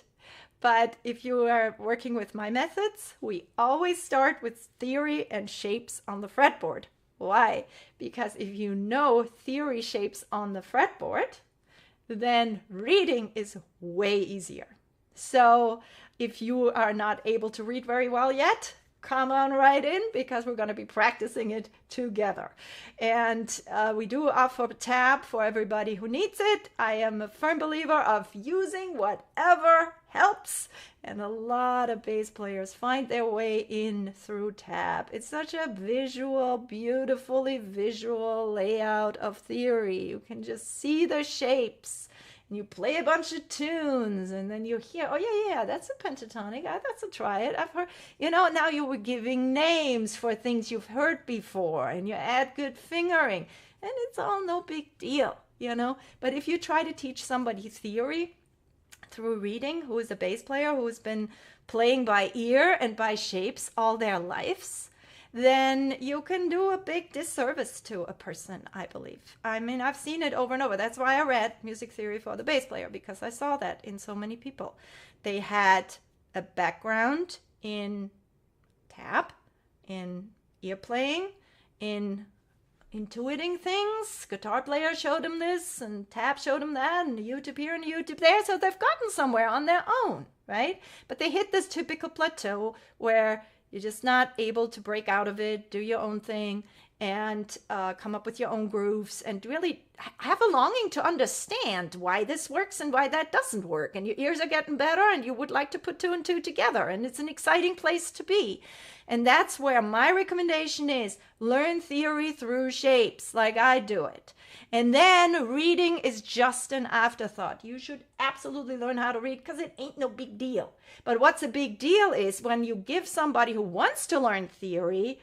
But if you are working with my methods, we always start with theory and shapes on the fretboard. Why? Because if you know theory shapes on the fretboard, then reading is way easier. So if you are not able to read very well yet, come on right in, because we're going to be practicing it together. And we do offer a tab for everybody who needs it. I am a firm believer of using whatever helps, and a lot of bass players find their way in through tab. It's such a visual, beautifully visual layout of theory. You can just see the shapes. And you play a bunch of tunes, and then you hear, oh yeah, that's a pentatonic. That's a triad. I've heard, now you were giving names for things you've heard before, and you add good fingering, and it's all no big deal, But if you try to teach somebody theory through reading, who is a bass player, who's been playing by ear and by shapes all their lives, then you can do a big disservice to a person, I believe. I mean, I've seen it over and over. That's why I read Music Theory for the Bass Player, because I saw that in so many people. They had a background in tab, in ear playing, in intuiting things. Guitar player showed them this, and tab showed them that, and YouTube here and YouTube there. So they've gotten somewhere on their own, right? But they hit this typical plateau where you're just not able to break out of it, do your own thing, and come up with your own grooves, and really have a longing to understand why this works and why that doesn't work. And your ears are getting better, and you would like to put two and two together, and it's an exciting place to be. And that's where my recommendation is: learn theory through shapes, like I do it. And then reading is just an afterthought. You should absolutely learn how to read, because it ain't no big deal. But what's a big deal is when you give somebody who wants to learn theory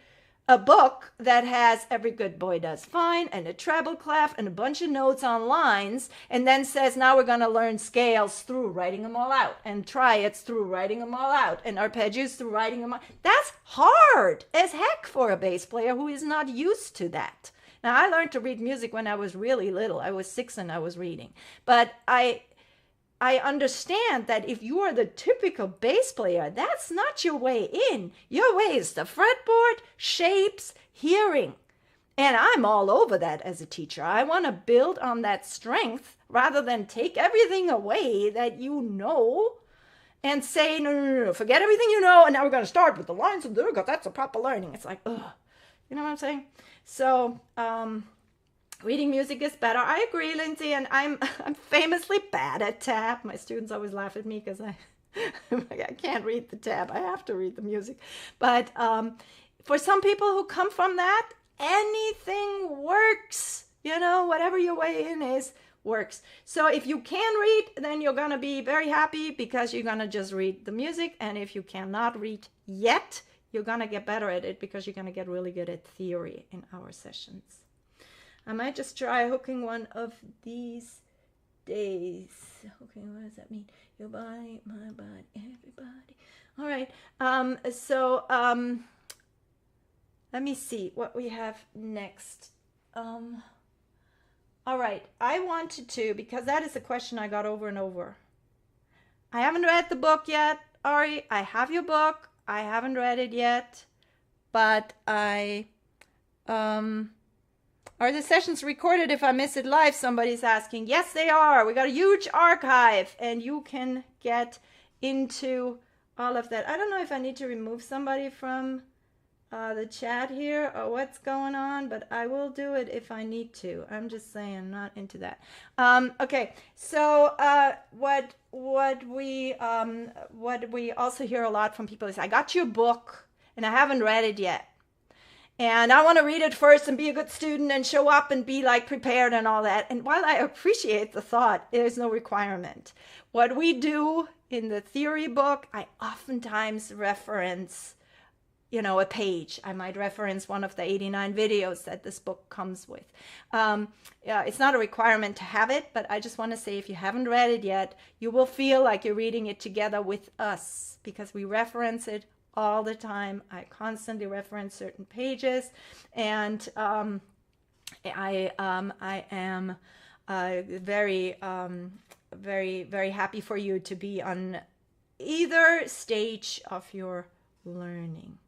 a book that has Every Good Boy Does Fine and a treble clef and a bunch of notes on lines, and then says, now we're going to learn scales through writing them all out, and triads through writing them all out, and arpeggios through writing them all. That's hard as heck for a bass player who is not used to that. Now, I learned to read music when I was really little. I was 6 and I was reading. But I understand that if you are the typical bass player, that's not your way in. Your way is the fretboard, shapes, hearing. And I'm all over that as a teacher. I want to build on that strength rather than take everything away that you know and say, no, forget everything you know, and now we're going to start with the lines of the because that's a proper learning. It's like, ugh. You know what I'm saying? So, reading music is better. I agree, Lindsay, and I'm famously bad at tab. My students always laugh at me because I can't read the tab. I have to read the music. But for some people who come from that, anything works. Whatever your way in is works. So if you can read, then you're going to be very happy because you're going to just read the music. And if you cannot read yet, you're going to get better at it because you're going to get really good at theory in our sessions. I might just try hooking one of these days. Hooking, what does that mean? Your body, my body, everybody. All right. Let me see what we have next. All right. I wanted to, because that is a question I got over and over. I haven't read the book yet, Ari. I have your book. I haven't read it yet, but are the sessions recorded if I miss it live? Somebody's asking. Yes, they are. We got a huge archive, and you can get into all of that. I don't know if I need to remove somebody from the chat here or what's going on, but I will do it if I need to. I'm just saying, I'm not into that. Okay, so what we also hear a lot from people is, I got your book and I haven't read it yet. And I want to read it first and be a good student and show up and be like prepared and all that. And while I appreciate the thought, there's no requirement. What we do in the theory book, I oftentimes reference, a page. I might reference one of the 89 videos that this book comes with. It's not a requirement to have it, but I just want to say, if you haven't read it yet, you will feel like you're reading it together with us because we reference it all the time. I constantly reference certain pages, and I am very, very happy for you to be on either stage of your learning.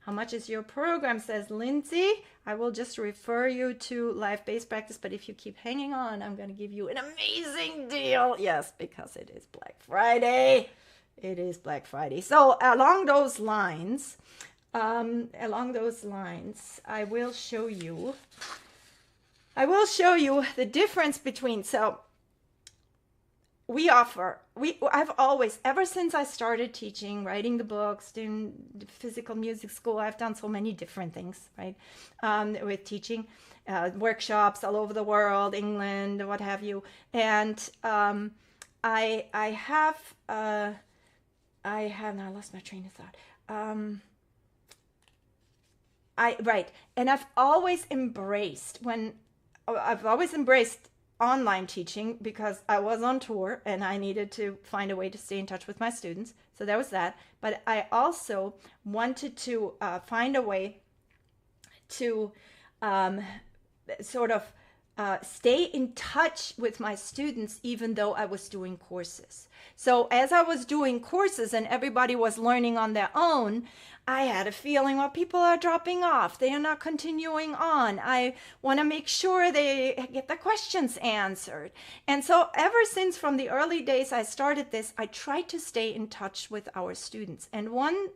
How much is your program, says Lindsay. I will just refer you to live bass practice, but if you keep hanging on, I'm going to give you an amazing deal. Yes, because it is Black Friday. It is Black Friday. So along those lines, I will show you the difference between, so I've always, ever since I started teaching, writing the books, doing the physical music school, I've done so many different things, right? With teaching, workshops all over the world, England, what have you. And now I lost my train of thought. And I've always embraced online teaching because I was on tour and I needed to find a way to stay in touch with my students. So there was that. But I also wanted to find a way to stay in touch with my students even though I was doing courses. So as I was doing courses and everybody was learning on their own, I had a feeling, well, people are dropping off. They are not continuing on. I want to make sure they get the questions answered. And so ever since from the early days I started this, I tried to stay in touch with our students. And one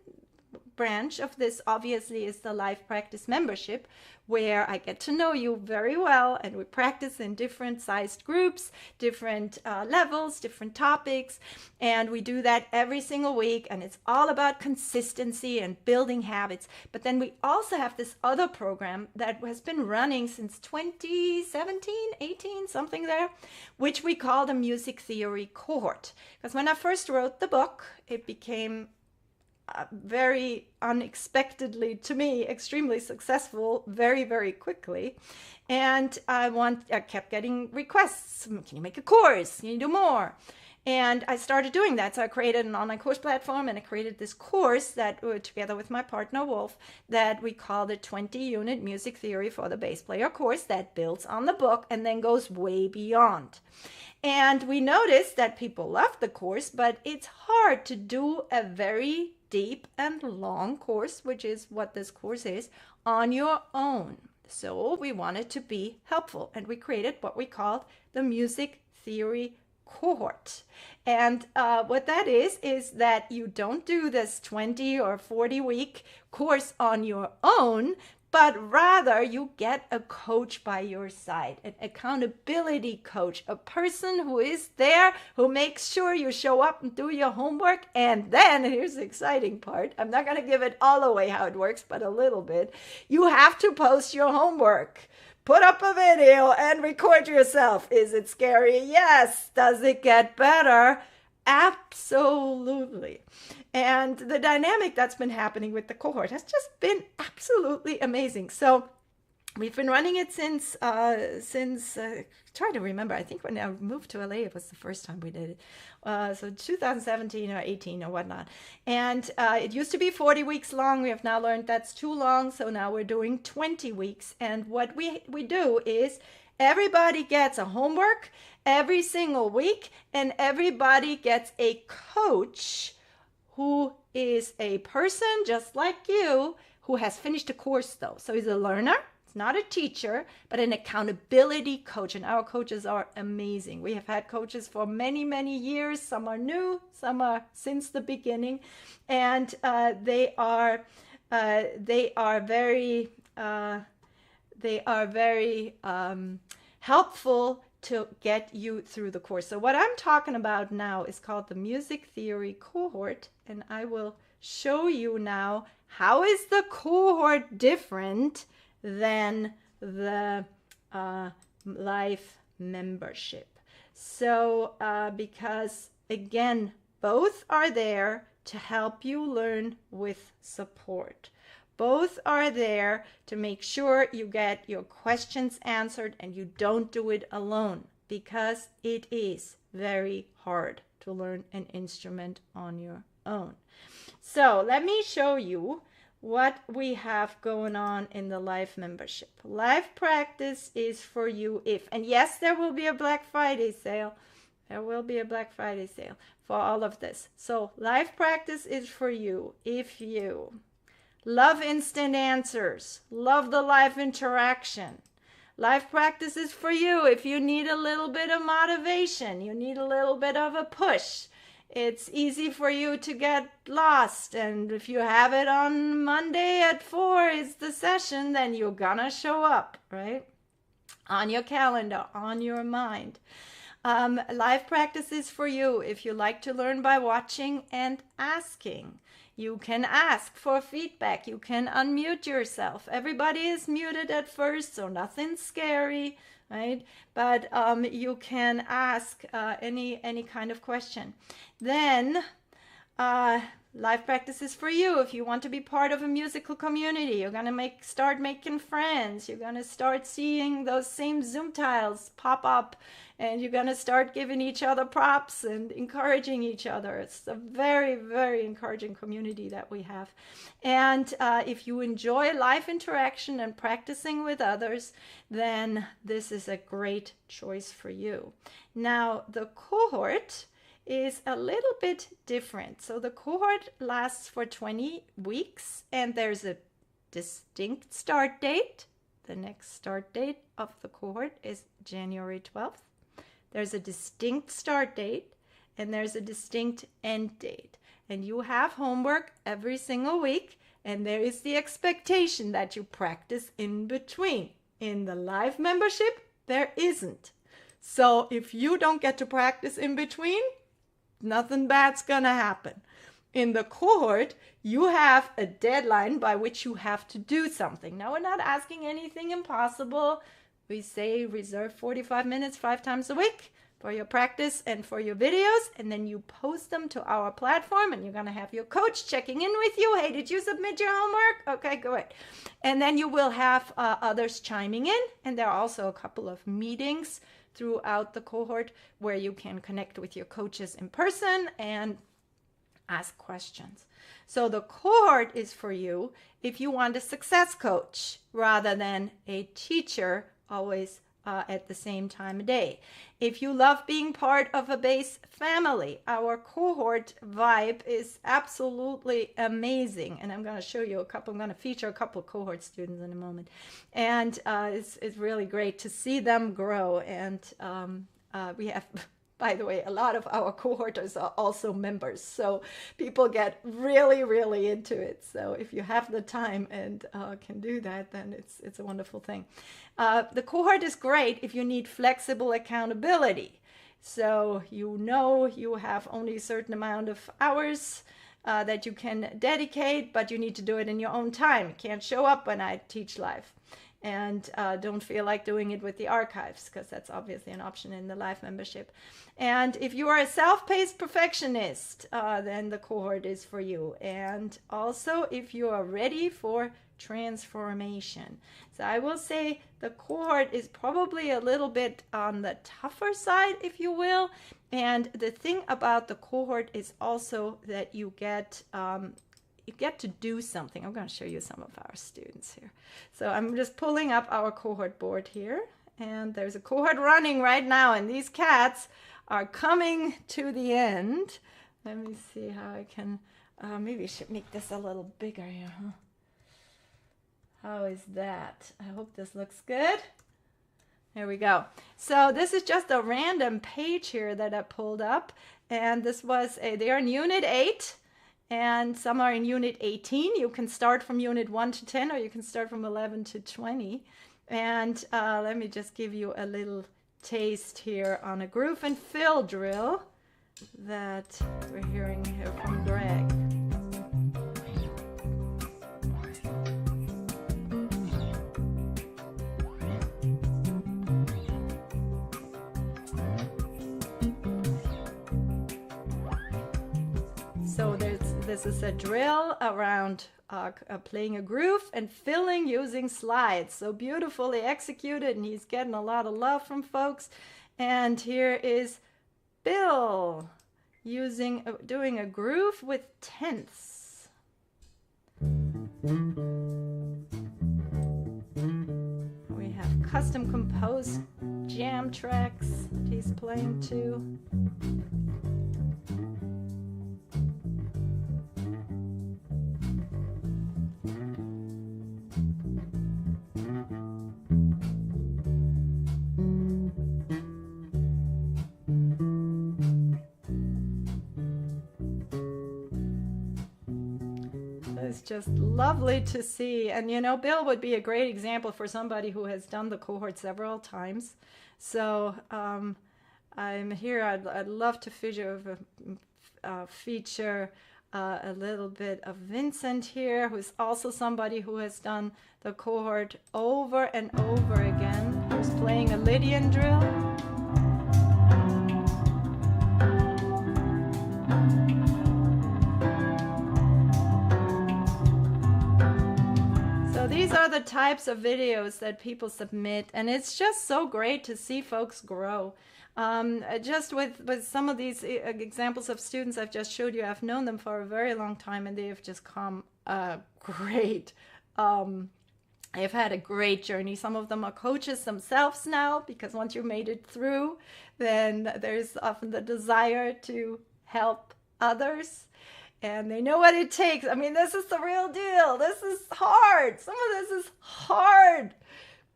branch of this obviously is the live practice membership, where I get to know you very well and we practice in different sized groups, different levels, different topics, and we do that every single week, and it's all about consistency and building habits. But then we also have this other program that has been running since 2017, 18, something there, which we call the Music Theory Cohort. Because when I first wrote the book, it became very unexpectedly, to me, extremely successful very, very quickly. And I kept getting requests. Can you make a course? Can you do more? And I started doing that. So I created an online course platform, and I created this course that, together with my partner Wolf, that we call the 20-unit Music Theory for the Bass Player course that builds on the book and then goes way beyond. And we noticed that people loved the course, but it's hard to do a very deep and long course, which is what this course is, on your own. So we wanted to be helpful, and we created what we called the Music Theory Cohort. And what that is that you don't do this 20 or 40 week course on your own, but rather you get a coach by your side, an accountability coach, a person who is there, who makes sure you show up and do your homework. And then here's the exciting part. I'm not going to give it all away how it works, but a little bit. You have to post your homework. Put up a video and record yourself. Is it scary? Yes. Does it get better? Absolutely. And the dynamic that's been happening with the cohort has just been absolutely amazing. So we've been running it since try to remember, I think when I moved to LA, it was the first time we did it. So 2017 or 18 or whatnot. And it used to be 40 weeks long. We have now learned that's too long. So now we're doing 20 weeks. And what we do is everybody gets a homework every single week, and everybody gets a coach who is a person just like you who has finished a course though. So he's a learner. It's not a teacher, but an accountability coach. And our coaches are amazing. We have had coaches for many, many years. Some are new, some are since the beginning. And they are very helpful to get you through the course. So what I'm talking about now is called the Music Theory Cohort, and I will show you now how is the cohort different than the live membership. So because again, both are there to help you learn with support. Both are there to make sure you get your questions answered and you don't do it alone, because it is very hard to learn an instrument on your own. So let me show you what we have going on in the live membership. Live practice is for you if, and yes, there will be a Black Friday sale. There will be a Black Friday sale for all of this. So live practice is for you if you love instant answers, love the live interaction. Live practice is for you if you need a little bit of motivation, you need a little bit of a push. It's easy for you to get lost, and if you have it on Monday at 4 is the session, then you're gonna show up, right? On your calendar, on your mind. Live practice is for you if you like to learn by watching and asking. You can ask for feedback. You can unmute yourself. Everybody is muted at first, so nothing scary, right? But you can ask any kind of question. Then live practice is for you if you want to be part of a musical community. You're gonna start making friends. You're gonna start seeing those same Zoom tiles pop up, and you're gonna start giving each other props and encouraging each other. It's a very, very encouraging community that we have. And if you enjoy live interaction and practicing with others, then this is a great choice for you. Now, the cohort is a little bit different. So the cohort lasts for 20 weeks, and there's a distinct start date. The next start date of the cohort is January 12th. There's a distinct start date, and there's a distinct end date. And you have homework every single week, and there is the expectation that you practice in between. In the live membership, there isn't. So if you don't get to practice in between, nothing bad's gonna happen. In the cohort, you have a deadline by which you have to do something. Now, we're not asking anything impossible. We say reserve 45 minutes 5 times a week for your practice and for your videos, and then you post them to our platform, and you're gonna have your coach checking in with you. Hey, did you submit your homework? Okay, good. And then you will have others chiming in, and there are also a couple of meetings throughout the cohort where you can connect with your coaches in person and ask questions. So the cohort is for you if you want a success coach rather than a teacher always at the same time of day. If you love being part of a bass family, our cohort vibe is absolutely amazing. And I'm going to show you I'm going to feature a couple of cohort students in a moment. And it's really great to see them grow. And we have, by the way, a lot of our cohorters are also members. So people get really, really into it. So if you have the time and can do that, then it's a wonderful thing. The cohort is great if you need flexible accountability. So you have only a certain amount of hours that you can dedicate, but you need to do it in your own time. You can't show up when I teach live. And don't feel like doing it with the archives, because that's obviously an option in the live membership. And if you are a self-paced perfectionist, then the cohort is for you. And also if you are ready for transformation. So I will say the cohort is probably a little bit on the tougher side, if you will. And the thing about the cohort is also that you get to do something. I'm going to show you some of our students here. So I'm just pulling up our cohort board here, and there's a cohort running right now, and these cats are coming to the end. Let me see how I can, maybe I should make this a little bigger here, huh? How is that? I hope this looks good. There we go. So this is just a random page here that I pulled up, and this was they're in Unit 8. And some are in Unit 18. You can start from Unit 1 to 10, or you can start from 11 to 20. And let me just give you a little taste here on a groove and fill drill that we're hearing here from Greg. So this is a drill around playing a groove and filling using slides. So beautifully executed, and he's getting a lot of love from folks. And here is Bill doing a groove with tenths. We have custom composed jam tracks that he's playing too. It's just lovely to see. And you know, Bill would be a great example for somebody who has done the cohort several times. So I'm here. I'd love to feature a little bit of Vincent here, who's also somebody who has done the cohort over and over again. Who's playing a Lydian drill. These are the types of videos that people submit, and it's just so great to see folks grow. Just with some of these examples of students I've just showed you, I've known them for a very long time, and they have just come great. They've had a great journey. Some of them are coaches themselves now, because once you made it through, then there's often the desire to help others. And they know what it takes. I mean, this is the real deal. This is hard. Some of this is hard.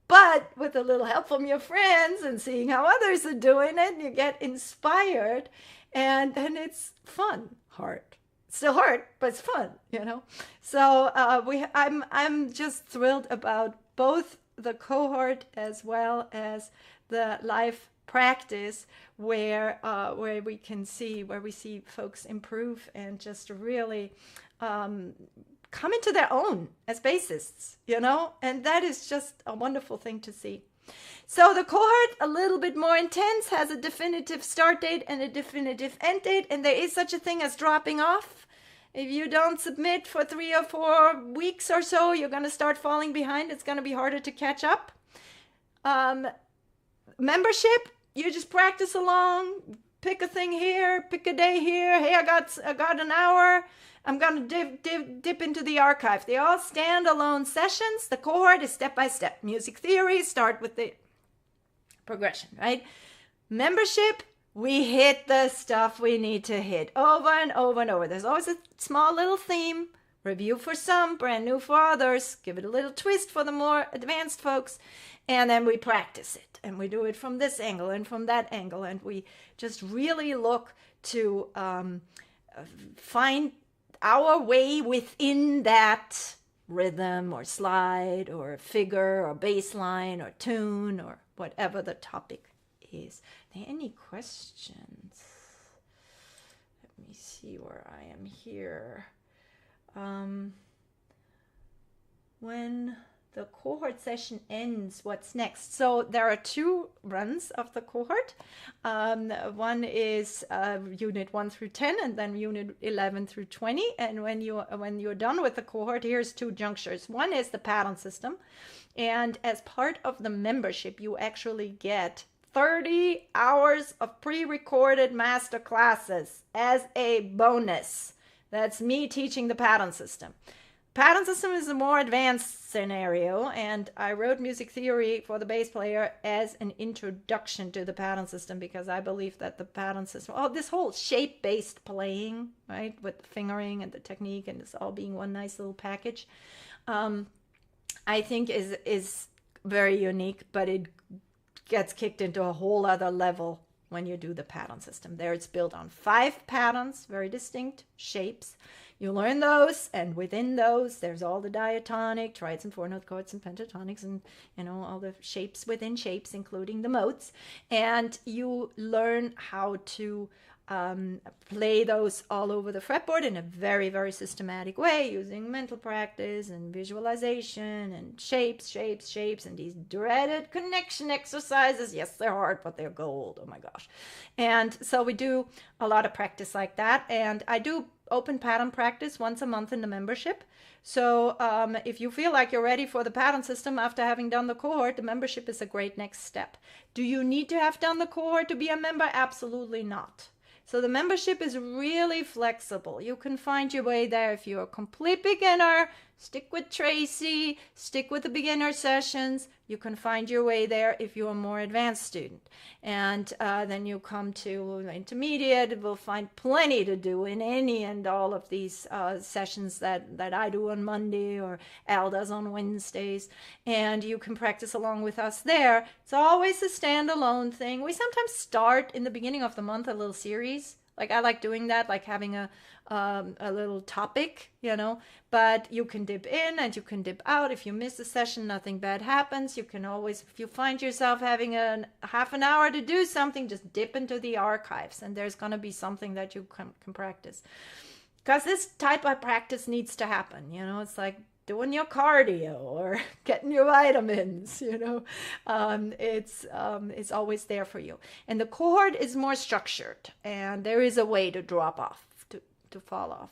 But with a little help from your friends and seeing how others are doing it, you get inspired. And then it's fun. Hard. It's still hard, but it's fun, you know. So I'm just thrilled about both the cohort as well as the live practice where we see folks improve and just really come into their own as bassists, you know, and that is just a wonderful thing to see. So the cohort, a little bit more intense, has a definitive start date and a definitive end date, and there is such a thing as dropping off. If you don't submit for 3 or 4 weeks or so, you're going to start falling behind. It's going to be harder to catch up. Membership, you just practice along, pick a thing here, pick a day here. Hey, I got an hour. I'm going to dip into the archive. They all standalone sessions. The cohort is step by step. Music theory, start with the progression, right? Membership, we hit the stuff we need to hit over and over and over. There's always a small little theme. Review for some, brand new for others. Give it a little twist for the more advanced folks. And then we practice it. And we do it from this angle and from that angle. And we just really look to find our way within that rhythm or slide or figure or bass line or tune or whatever the topic is. Are there any questions? Let me see where I am here. When the cohort session ends, what's next? So there are 2 runs of the cohort. One is unit 1 through 10, and then unit 11 through 20. And when you're done with the cohort, here's 2 junctures. One is the pattern system, and as part of the membership, you actually get 30 hours of pre-recorded master classes as a bonus. That's me teaching the pattern system. Pattern system is a more advanced scenario, and I wrote music theory for the bass player as an introduction to the pattern system, because I believe that the pattern system, this whole shape-based playing, right, with the fingering and the technique and this all being one nice little package, I think is very unique, but it gets kicked into a whole other level when you do the pattern system. There it's built on 5 patterns, very distinct shapes. You learn those, and within those, there's all the diatonic, triads and 4-note chords and pentatonics, and all the shapes within shapes, including the modes. And you learn how to play those all over the fretboard in a very, very systematic way, using mental practice and visualization and shapes, and these dreaded connection exercises. Yes, they're hard, but they're gold. Oh my gosh. And so we do a lot of practice like that. And I do open pattern practice once a month in the membership. So if you feel like you're ready for the pattern system after having done the cohort, the membership is a great next step. Do you need to have done the cohort to be a member? Absolutely not. So the membership is really flexible. You can find your way there if you're a complete beginner, Stick with Tracy, stick with the beginner sessions. You can find your way there if you're a more advanced student. And then you come to intermediate, we'll find plenty to do in any and all of these sessions that I do on Monday or Al does on Wednesdays. And you can practice along with us there. It's always a standalone thing. We sometimes start in the beginning of the month a little series. Like I like doing that, like having a little topic, but you can dip in and you can dip out. If you miss a session, nothing bad happens. You can always, if you find yourself having a half an hour to do something, just dip into the archives and there's going to be something that you can practice. Because this type of practice needs to happen, it's like doing your cardio or getting your vitamins, it's always there for you. And the cohort is more structured and there is a way to drop off, to fall off,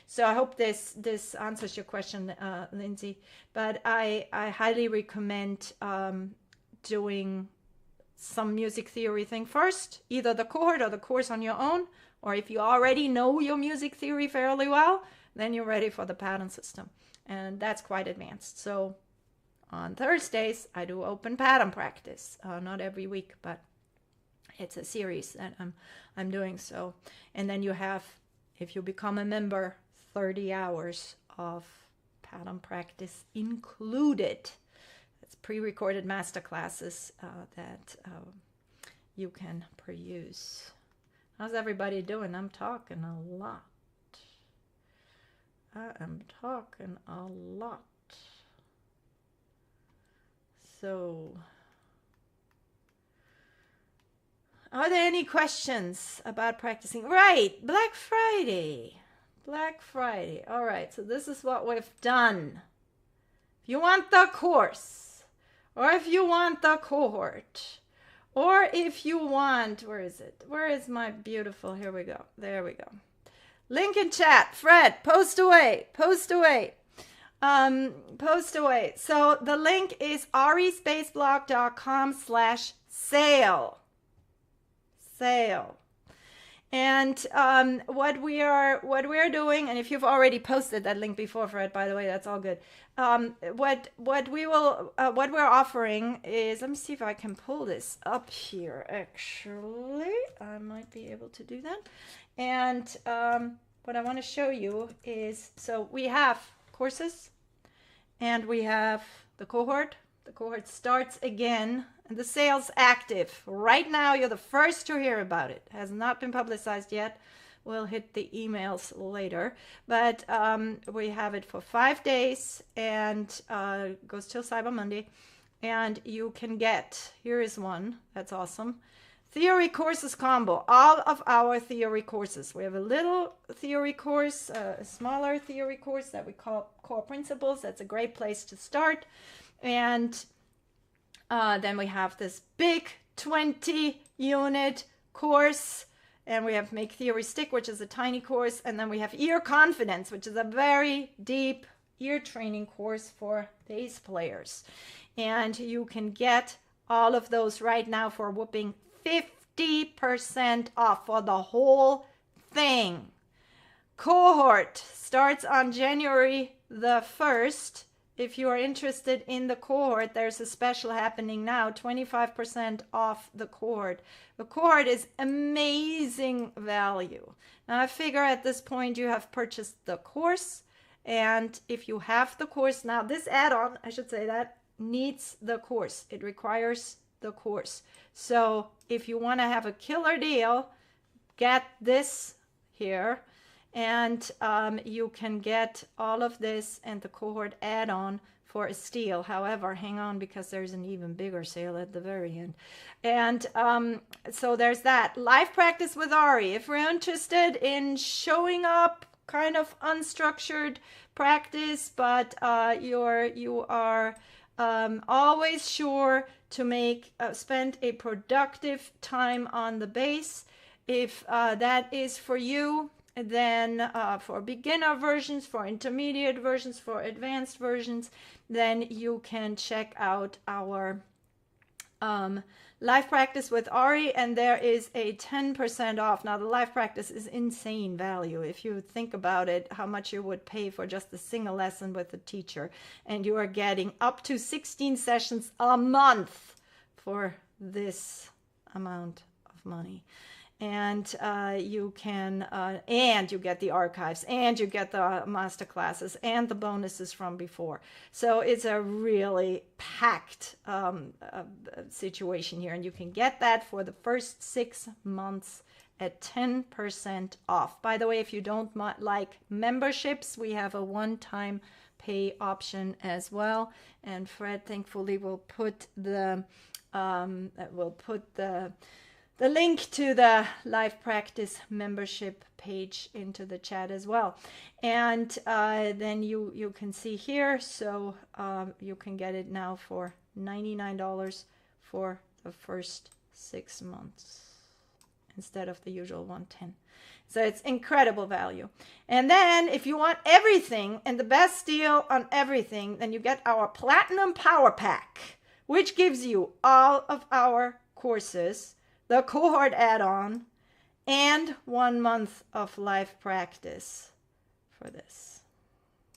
So I hope this answers your question, Lindsay. But I highly recommend doing some music theory thing first, either the cohort or the course on your own, or if you already know your music theory fairly well, then you're ready for the pattern system. And that's quite advanced. So on Thursdays, I do open pattern practice. Not every week, but it's a series that I'm doing. So, and then you have, if you become a member, 30 hours of pattern practice included. It's pre-recorded master classes that you can peruse. How's everybody doing? I'm talking a lot. I am talking a lot. So, are there any questions about practicing? Right, Black Friday. Black Friday. All right, so this is what we've done. If you want the course, or if you want the cohort, or if you want, where is it? Where is my beautiful, here we go. There we go. Link in chat. Fred, post away. Post away. Post away. So the link is arispaceblock.com/sale. Sale. And what we are doing, and if you've already posted that link before, Fred, by the way, that's all good. What we're offering is, let me see if I can pull this up here. Actually, I might be able to do that. And what I want to show you is, so we have courses and we have the cohort. The cohort starts again and the sale's active. Right now, you're the first to hear about it. It has not been publicized yet. We'll hit the emails later. But we have it for 5 days and goes till Cyber Monday. And you can get, here is one, that's awesome. Theory courses combo, all of our theory courses. We have a little theory course, a smaller theory course that we call Core Principles. That's a great place to start. And then we have this big 20-unit course. And we have Make Theory Stick, which is a tiny course. And then we have Ear Confidence, which is a very deep ear training course for bass players. And you can get all of those right now for a whooping 50% off for the whole thing. Cohort starts on January the 1st. If you are interested in the cohort, there's a special happening now, 25% off the cohort. The cohort is amazing value. Now I figure at this point you have purchased the course, and if you have the course, now this add-on, I should say that, needs the course. It requires the course. So if you want to have a killer deal, get this here, and you can get all of this and the cohort add-on for a steal. However, hang on, because there's an even bigger sale at the very end. And so there's that. Live practice with Ari. If you're interested in showing up, kind of unstructured practice, but you are always sure to spend a productive time on the bass. If that is for you, then for beginner versions, for intermediate versions, for advanced versions, then you can check out our live practice with Ari, and there is a 10% off. Now, the live practice is insane value. If you think about it, how much you would pay for just a single lesson with a teacher, and you are getting up to 16 sessions a month for this amount of money. And you can, and you get the archives, and you get the master classes, and the bonuses from before. So it's a really packed situation here, and you can get that for the first 6 months at 10% off. By the way, if you don't like memberships, we have a one-time pay option as well. And Fred, thankfully, will put the the link to the live practice membership page into the chat as well. And then you can see here, so you can get it now for $99 for the first 6 months instead of the usual $110. So it's incredible value. And then if you want everything and the best deal on everything, then you get our Platinum Power Pack, which gives you all of our courses, the Cohort add-on, and 1 month of live practice for this.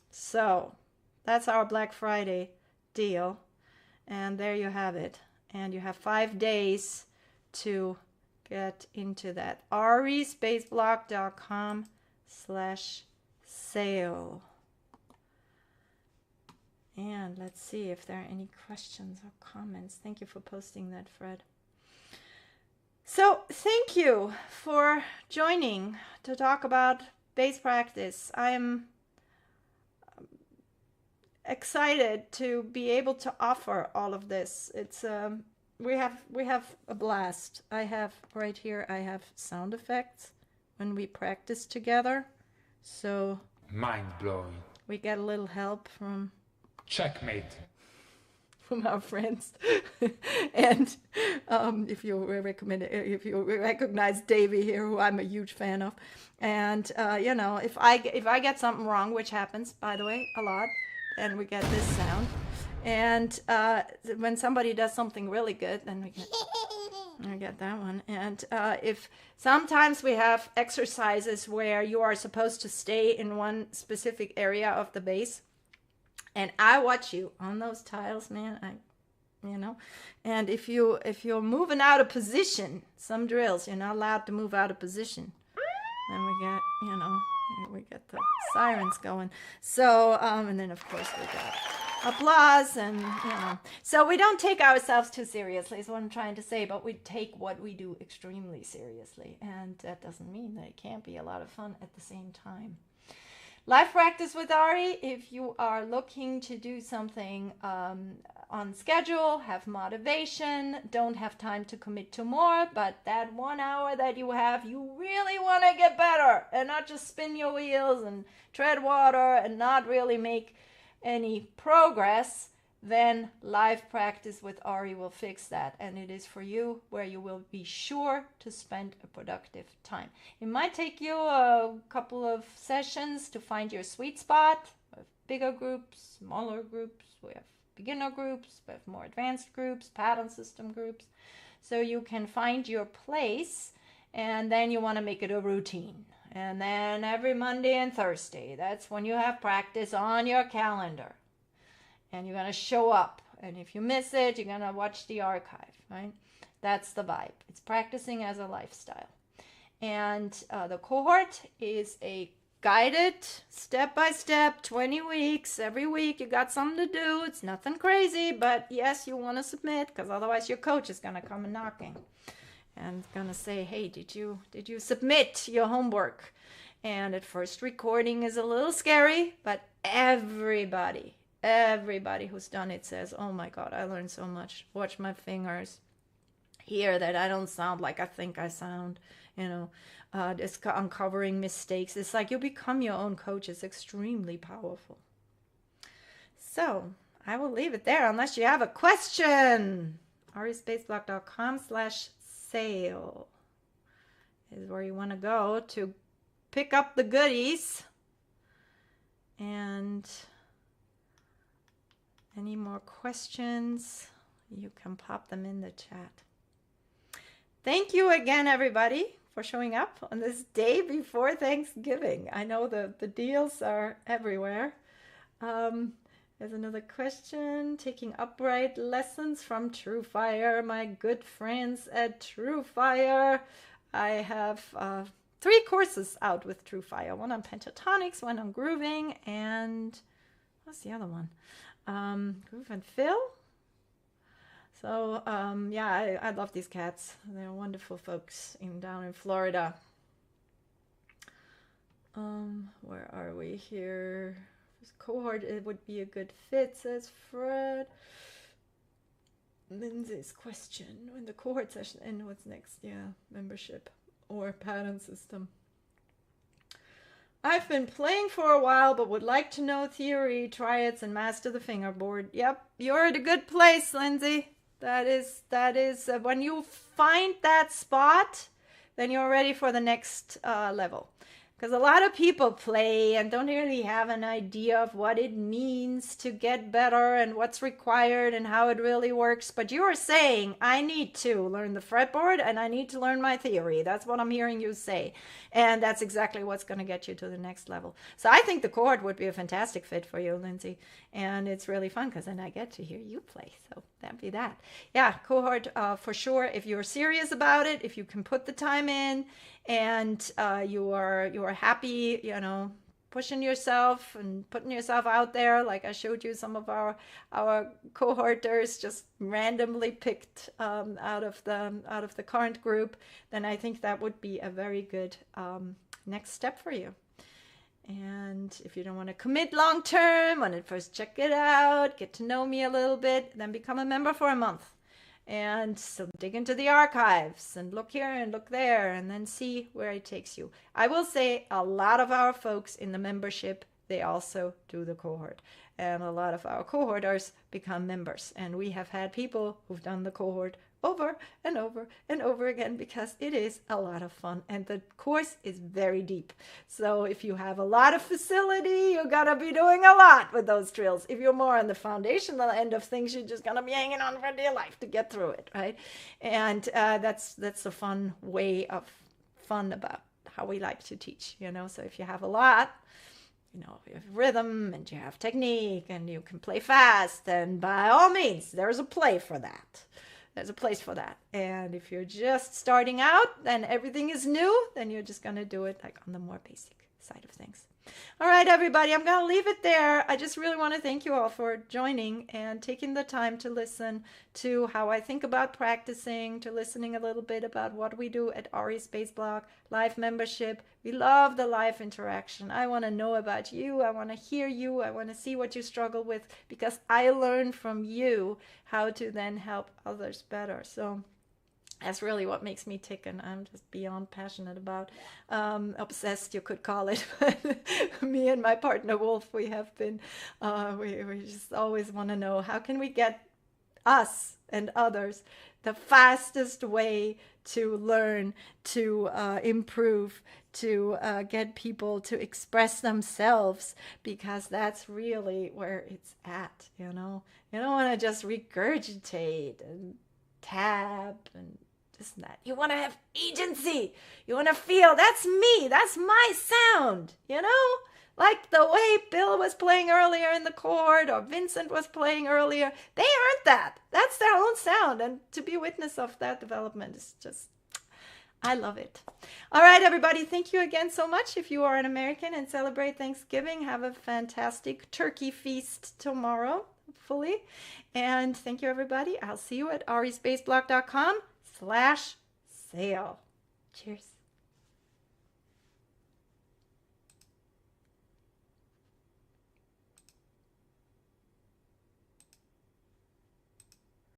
So that's our Black Friday deal. And there you have it. And you have 5 days to get into that. arispaceblock.com/sale. And let's see if there are any questions or comments. Thank you for posting that, Fred. So thank you for joining to talk about bass practice. I am excited to be able to offer all of this. It's we have a blast. I have right here, I have sound effects when we practice together. So mind-blowing. We get a little help from checkmate. From our friends. And if you recognize Davey here, who I'm a huge fan of, and you know, if I get something wrong, which happens, by the way, a lot, then we get this sound. And when somebody does something really good, then we get that one. And if sometimes we have exercises where you are supposed to stay in one specific area of the bass, and I watch you on those tiles, man. And if you're moving out of position, some drills you're not allowed to move out of position. Then we get the sirens going. So and then of course we got applause, and so we don't take ourselves too seriously is what I'm trying to say, but we take what we do extremely seriously, and that doesn't mean that it can't be a lot of fun at the same time. Live practice with Ari, if you are looking to do something on schedule, have motivation, don't have time to commit to more, but that 1 hour that you have, you really want to get better and not just spin your wheels and tread water and not really make any progress, then live practice with Ari will fix that, and it is for you, where you will be sure to spend a productive time. It might take you a couple of sessions to find your sweet spot. We have bigger groups, smaller groups, we have beginner groups, we have more advanced groups, pattern system groups. So you can find your place, and then you want to make it a routine. And then every Monday and Thursday, that's when you have practice on your calendar. And you're going to show up. And if you miss it, you're going to watch the archive, right? That's the vibe. It's practicing as a lifestyle. And the cohort is a guided, step-by-step, 20 weeks. Every week you got something to do. It's nothing crazy, but yes, you want to submit, because otherwise your coach is going to come and knocking and going to say, hey, did you submit your homework? And at first, recording is a little scary, but everybody who's done it says, oh my God, I learned so much. Watch my fingers. Hear that I don't sound like I think I sound, just uncovering mistakes. It's like you become your own coach. It's extremely powerful. So I will leave it there unless you have a question. arispaceblock.com/sale is where you want to go to pick up the goodies. And any more questions? you can pop them in the chat. Thank you again, everybody, for showing up on this day before Thanksgiving. I know the deals are everywhere. There's another question. Taking upright lessons from True Fire. My good friends at True Fire. I have 3 courses out with True Fire. One on pentatonics, one on grooving, and what's the other one? Groove and Fill. So yeah, I love these cats. They're wonderful folks down in Florida. Where are we here? This cohort, it would be a good fit, says Fred. Lindsay's question: when the cohort session ends, what's next? Yeah, membership or pattern system. I've been playing for a while, but would like to know theory, triads, and master the fingerboard. Yep, you're at a good place, Lindsay. That is when you find that spot, then you're ready for the next level. Because a lot of people play and don't really have an idea of what it means to get better and what's required and how it really works. But you are saying, I need to learn the fretboard and I need to learn my theory. That's what I'm hearing you say. And that's exactly what's going to get you to the next level. So I think the cohort would be a fantastic fit for you, Lindsay. And it's really fun because then I get to hear you play. So that'd be that. Yeah, cohort for sure. If you're serious about it, if you can put the time in, and you are happy, pushing yourself and putting yourself out there, like I showed you some of our cohorters just randomly picked out of the current group, then I think that would be a very good next step for you. And if you don't want to commit long term, want to first check it out, get to know me a little bit, then become a member for a month. And so dig into the archives and look here and look there and then see where it takes you. I will say a lot of our folks in the membership, they also do the cohort. And a lot of our cohorters become members. And we have had people who've done the cohort over and over and over again because it is a lot of fun. And the course is very deep. So if you have a lot of facility, you're going to be doing a lot with those drills. If you're more on the foundational end of things, you're just going to be hanging on for dear life to get through it, right? And that's a fun way of fun about how we like to teach, So if you have a lot, you have rhythm and you have technique and you can play fast, then by all means, there's a play for that. There's a place for that. And if you're just starting out, then everything is new, then you're just going to do it like on the more basic side of things. All right, everybody, I'm going to leave it there. I just really want to thank you all for joining and taking the time to listen to how I think about practicing, to listening a little bit about what we do at RE Space Block, live membership. We love the live interaction. I want to know about you. I want to hear you. I want to see what you struggle with because I learn from you how to then help others better. So that's really what makes me tick, and I'm just beyond passionate about, obsessed, you could call it. Me and my partner Wolf, we have been, we just always want to know how can we get us and others the fastest way to learn, to improve, to get people to express themselves, because that's really where it's at, You don't want to just regurgitate and tab and that. You want to have agency. You want to feel, that's me. That's my sound, Like the way Bill was playing earlier in the chord or Vincent was playing earlier. They earned that. That's their own sound. And to be a witness of that development is just, I love it. All right, everybody. Thank you again so much. If you are an American and celebrate Thanksgiving, have a fantastic turkey feast tomorrow, hopefully. And thank you, everybody. I'll see you at respaceblock.com/sale. Cheers.